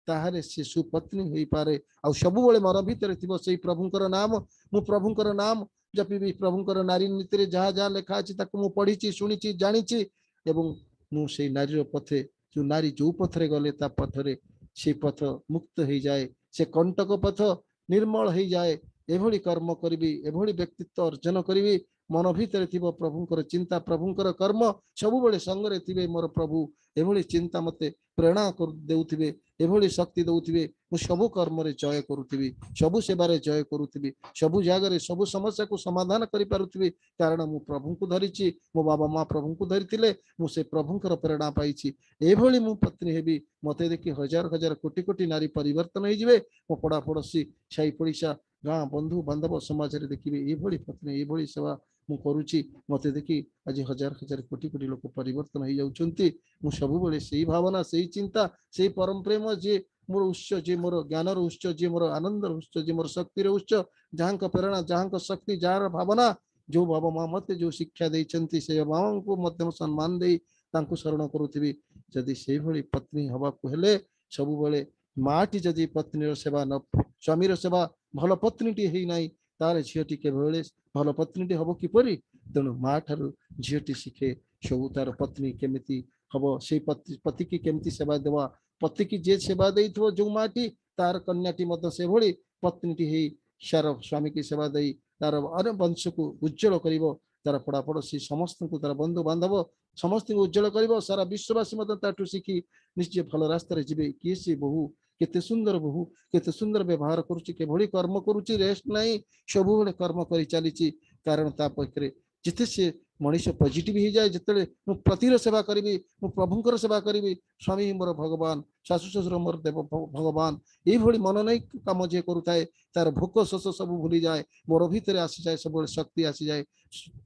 ତାହେଲେ ସେ ସୁପତ୍ନୀ ହେଇପାରେ ଆଉ ସବୁବେଳେ ମନ ଭିତରେ ଥିବ ସେଇ ପ୍ରଭୁଙ୍କର ନାମ ମୁଁ ପ୍ରଭୁଙ୍କର ନାମ ଜପିବି ପ୍ରଭୁଙ୍କର ନାରୀ ନୀତିରେ ଯାହା ଯାହା ଲେଖା ଅଛି ତାକୁ ମୁଁ ପଢିଛି ଶୁଣିଛି ଜାଣିଛି ଏବଂ ମୁଁ ସେଇ ନାରୀର ପଥେ ଯୋଉ ନାରୀ ଯୋଉ ପଥରେ ଗଲେ ତା ପଥରେ ସେ ପଥ ମୁକ୍ତ ହେଇଯାଏ ସେ କଣ୍ଟକ ପଥ ନିର୍ମଳ ହେଇଯାଏ ଏଭଳି କର୍ମ କରିବି ଏଭଳି ବ୍ୟକ୍ତିତ୍ୱ ଅର୍ଜନ କରିବି ମନ ଭିତରେ ଥିବ ପ୍ରଭୁଙ୍କର ଚିନ୍ତା ପ୍ରଭୁଙ୍କର କର୍ମ ସବୁବେଳେ ସଙ୍ଗରେ ଥିବେ ମୋର ପ୍ରଭୁ ଏଭଳି ଚିନ୍ତା ମତେ ପ୍ରେରଣା ଦେଉଥିବେ ଏଭଳି ଶକ୍ତି ଦଉଥିବେ ମୁଁ ସବୁ କର୍ମରେ ଜୟ କରୁଥିବି ସବୁ ସେବାରେ ଜୟ କରୁଥିବି ସବୁ ଜାଗାରେ ସବୁ ସମସ୍ୟାକୁ ସମାଧାନ କରିପାରୁଥିବି କାରଣ ମୁଁ ପ୍ରଭୁଙ୍କୁ ଧରିଛି ମୋ ବାବା ମା ପ୍ରଭୁଙ୍କୁ ଧରିଥିଲେ ମୁଁ ସେ ପ୍ରଭୁଙ୍କର ପ୍ରେରଣା ପାଇଛି ଏଭଳି ମୁଁ ପତ୍ନୀ ହେବି ମତେ ଦେଖି ହଜାର ହଜାର କୋଟି କୋଟି ନାରୀ ପରିବର୍ତ୍ତନ ହେଇଯିବେ ମୋ ପଡା ପଡୋଶୀ ସାହି ପଡିଶା ଗାଁ ବନ୍ଧୁ ବାନ୍ଧବ ସମାଜରେ ଦେଖିବେ ଏଇଭଳି ପତ୍ନୀ ଏଇଭଳି ସେବା ମୁଁ କରୁଛି ମତେ ଦେଖି ଆଜି ହଜାର ହଜାର କୋଟି କୋଟି ଲୋକ ପରିବର୍ତ୍ତନ ହେଇଯାଉଛନ୍ତି ମୁଁ ସବୁବେଳେ ସେଇ ଭାବନା ସେଇ ଚିନ୍ତା ସେଇ ପରମ ପ୍ରେମ ଯିଏ ମୋର ଉତ୍ସ ଯିଏ ମୋର ଜ୍ଞାନର ଉତ୍ସ ଯିଏ ମୋର ଆନନ୍ଦର ଉତ୍ସ ଯିଏ ମୋର ଶକ୍ତିର ଉତ୍ସ ଯାହାଙ୍କ ପ୍ରେରଣା ଯାହାଙ୍କ ଶକ୍ତି ଯାହାର ଭାବନା ଯୋଉ ବାବା ମା ମତେ ଯୋଉ ଶିକ୍ଷା ଦେଇଛନ୍ତି ସେ ବାବାଙ୍କୁ ମଧ୍ୟ ସମ୍ମାନ ଦେଇ ତାଙ୍କୁ ଶରଣ କରୁଥିବି ଯଦି ସେଇଭଳି ପତ୍ନୀ ହବାକୁ ହେଲେ ସବୁବେଳେ ମାଟି ଯଦି ପତ୍ନୀର ସେବା ନ ସ୍ୱାମୀର ସେବା ଭଲ ପତ୍ନୀଟି ହେଇନାହିଁ ତାହେଲେ ଝିଅଟି କେବଳ ଭଲ ପତ୍ନୀଟି ହବ କିପରି ତେଣୁ ମା ଠାରୁ ଝିଅଟି ଶିଖେ ସବୁ ତାର ପତ୍ନୀ କେମିତି ହବ ସେଇ ପତିକି କେମିତି ସେବା ଦେବା ପତିକି ଯିଏ ସେବା ଦେଇଥିବ ଯୋଉ ମାଟି ତାର କନ୍ୟାଟି ମଧ୍ୟ ସେଭଳି ପତ୍ନୀଟି ହେଇ ସାର ସ୍ୱାମୀକି ସେବା ଦେଇ ତାର ବଂଶକୁ ଉଜ୍ଜଳ କରିବ ତାର ପଡା ପଡୋଶୀ ସମସ୍ତଙ୍କୁ ତାର ବନ୍ଧୁ ବାନ୍ଧବ ସମସ୍ତଙ୍କୁ ଉଜ୍ଜଳ କରିବ ସାରା ବିଶ୍ୱବାସୀ ମଧ୍ୟ ତାଠୁ ଶିଖି ନିଶ୍ଚୟ ଭଲ ରାସ୍ତାରେ ଯିବେ କିଏ ସେ ବୋହୁ କେତେ ସୁନ୍ଦର ବୋହୁ କେତେ ସୁନ୍ଦର ବ୍ୟବହାର କରୁଛି କିଭଳି କର୍ମ କରୁଛି ରେଷ୍ଟ ନାହିଁ ସବୁବେଳେ କର୍ମ କରି ଚାଲିଛି କାରଣ ତା ପାଖରେ ଯେତେ ସେ ମଣିଷ ପଜିଟିଭ ହେଇଯାଏ ଯେତେବେଳେ ମୁଁ ପତିର ସେବା କରିବି ମୁଁ ପ୍ରଭୁଙ୍କର ସେବା କରିବି ସ୍ୱାମୀ ମୋର ଭଗବାନ ଶାଶୁ ଶ୍ୱଶୁର ମୋର ଦେବ ଭଗବାନ ଏଇଭଳି ମନ ନେଇ କାମ ଯିଏ କରୁଥାଏ ତାର ଭୋକ ଶୋଷ ସବୁ ଭୁଲିଯାଏ ମୋର ଭିତରେ ଆସିଯାଏ ସବୁବେଳେ ଶକ୍ତି ଆସିଯାଏ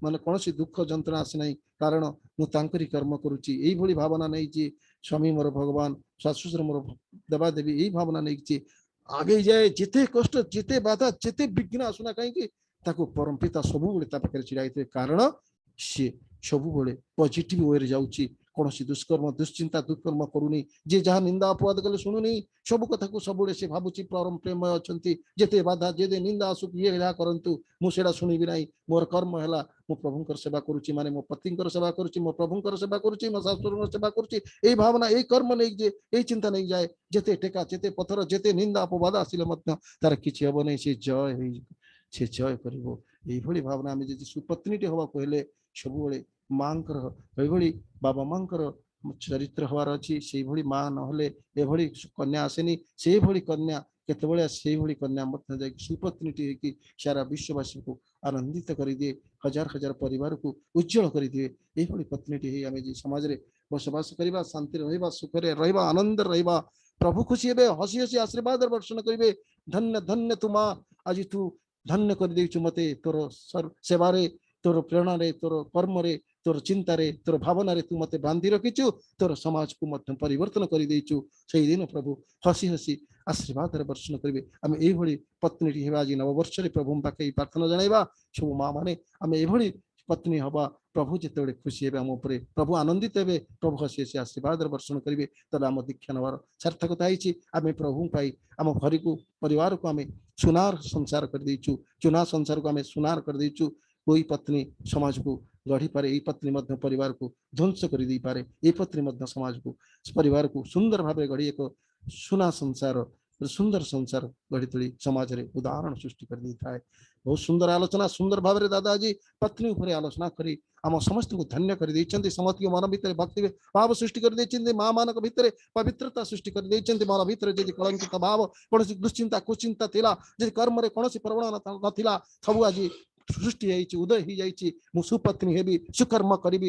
ମାନେ କୌଣସି ଦୁଃଖ ଯନ୍ତ୍ରଣା ଆସିନାହିଁ କାରଣ ମୁଁ ତାଙ୍କରି କର୍ମ କରୁଛି ଏଇଭଳି ଭାବନା ନେଇଛି ସ୍ୱାମୀ ମୋର ଭଗବାନ ଶାଶୁ ଶ୍ୱଶୁର ମୋର ଦେବାଦେବୀ ଏଇ ଭାବନା ନେଇଛି ଆଗେଇ ଯାଏ ଯେତେ କଷ୍ଟ ଯେତେ ବାଧା ଯେତେ ବିଘ୍ନ ଆସୁନା କାହିଁକି ତାକୁ ପରମ ପିତା ସବୁବେଳେ ତା ପାଖରେ ଛିଡା ହେଇଥିବେ କାରଣ ସିଏ ସବୁବେଳେ ପଜିଟିଭ ୱେରେ ଯାଉଛି କୌଣସି ଦୁଷ୍କର୍ମ ଦୁଶ୍ଚିନ୍ତା ଦୁଷ୍କର୍ମ କରୁନି ଯିଏ ଯାହା ନିନ୍ଦା ଅପବାଦ କଲେ ଶୁଣୁନି ସବୁ କଥାକୁ ସବୁବେଳେ ସେ ଭାବୁଛି ପରମ ପ୍ରେମୟ ଅଛନ୍ତି ଯେତେ ବାଧା ଯେତେ ନିନ୍ଦା ଆସୁ ଇଏ ଯାହା କରନ୍ତୁ ମୁଁ ସେଇଟା ଶୁଣିବି ନାହିଁ ମୋର କର୍ମ ହେଲା ମୁଁ ପ୍ରଭୁଙ୍କର ସେବା କରୁଛି ମାନେ ମୋ ପତିଙ୍କର ସେବା କରୁଛି ମୋ ପ୍ରଭୁଙ୍କର ସେବା କରୁଛି ମୋ ଶାଶୁଙ୍କର ସେବା କରୁଛି ଏଇ ଭାବନା ଏଇ କର୍ମ ନେଇକି ଯେ ଏଇ ଚିନ୍ତା ନେଇକି ଯାଏ ଯେତେ ଟେକା ଯେତେ ପଥର ଯେତେ ନିନ୍ଦା ଅପବାଦ ଆସିଲେ ମଧ୍ୟ ତାର କିଛି ହବ ନାହିଁ ସେ ଜୟ ହେଇଯିବ ସେ ଜୟ କରିବ এইভଳି ଭାବନା ଆମେ ଯଦି ସୁପତ୍ନୀଟି ହବାକୁ ହେଲେ ସବୁବେଳେ ମାଙ୍କର ଏଇଭଳି ବାବା ମାଙ୍କର ଚରିତ୍ର ହବାର ଅଛି ସେଇଭଳି ମା ନହେଲେ ଏଭଳି କନ୍ୟା ଆସେନି ସେଇଭଳି କନ୍ୟା କେତେବେଳେ ସେଇଭଳି କନ୍ୟା ମଧ୍ୟ ଯାଇକି ସୁପତ୍ନୀଟି ହେଇକି ସାରା ବିଶ୍ୱବାସୀଙ୍କୁ ଆନନ୍ଦିତ କରିଦିଏ ହଜାର ହଜାର ପରିବାରକୁ ଉଜ୍ଜଳ କରିଦିଏ ଏଇଭଳି ପତ୍ନୀଟି ହେଇ ଆମେ ଯେ ସମାଜରେ ବସବାସ କରିବା ଶାନ୍ତିରେ ରହିବା ସୁଖରେ ରହିବା ଆନନ୍ଦରେ ରହିବା प्रभु खुशी हे हसी हसी आशीर्वाद वर्षण करेंगे। धन्य धन्य तू माँ आज तू धन्य कर देचु मते तोर सेवारे तोर प्रेरणा रे तोर कर्म रे तोर चिंता रे तोर भावना रे तू मते बांधी रखिचु तोर समाज को मध्य परिवर्तन कर देचु। से दिन प्रभु हसी हसी आशीर्वाद वर्षण करेंगे। आम ये पत्नी हेबा आज नववर्ष प्रभु पाखे प्रार्थना जनाइबा सब माँ माने आम ये पत्नी हवा प्रभु जिते खुशी हे आम उपर प्रभु आनंदित हे प्रभु हसी हसी आशीर्वाद वर्षण करेंगे। तब आम दीक्षा नवार सार्थकता है आम प्रभु पाई आम घर को परिवार को आम सुनार संसार कर देचु। चुना संसार को आम सुनार कर देचु। कोई पत्नी समाज को गढ़ी पारे ये पत्नी मध्य परिवार को ध्वंस कर दे पारे ये पत्नी मध्य समाज को परिवार को सुंदर भाव गढ़ी एक सुना संसार सुंदर संसार गढ़ी तोली समाज रे उदाहरण सृष्टि कर देता है। बहुत सुंदर आलोचना सुंदर भाव में दादाजी पत्नी उपर आलोचना करी आम समस्त को धन्य कर देइछन्ति। समस्त के मन भितर भक्ति भाव सृष्टि कर देइछन्ति। माँ मानक भितर पवित्रता सृष्टि कर देइछन्ति। मन भितर जदि कलंकित भाव कौन दुश्चिंता कुचिंता थिला जदि कर्म रे कौन प्रवणता नथिला सब आज सृष्टि है उदय हो जाइए। मु सुपत्नी हेबी सुकर्म करी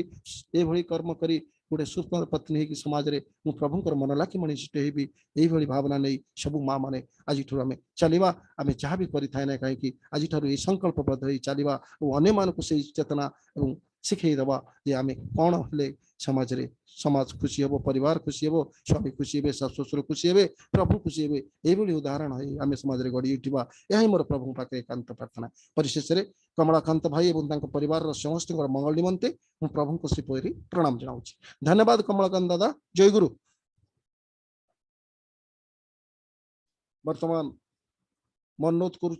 ये कर्म करी गोटे सुपर पत्नी है समाज रे मु प्रभुंकर मन लाखी मणिष्ठ हेबी यही भावना नहीं सबू माँ माने आज आम चलवा आम जहाँ भी करें ना कहीं आज ये संकल्पबद्ध हो चलवा और अन्य मानक से चेतना और शिखेदवा जे आम कौन हेले समाज रे समाज खुशी हे परिवार खुशी हे स्वामी खुशी हे शाशु शशुर खुशी हे प्रभु खुशी हे यही उदाहरण है आम समाज रे गढ़ी उठा यही मोर प्रभु पाखे एकांत प्रार्थना। परिशेष में कमलाकांत भाई और परिवार समस्त मंगल निमंते मु प्रभु को श्रीपरी प्रणाम जनाऊँ। धन्यवाद कमलाकांत दादा। जय गुरु। वर्तमान मनोज करू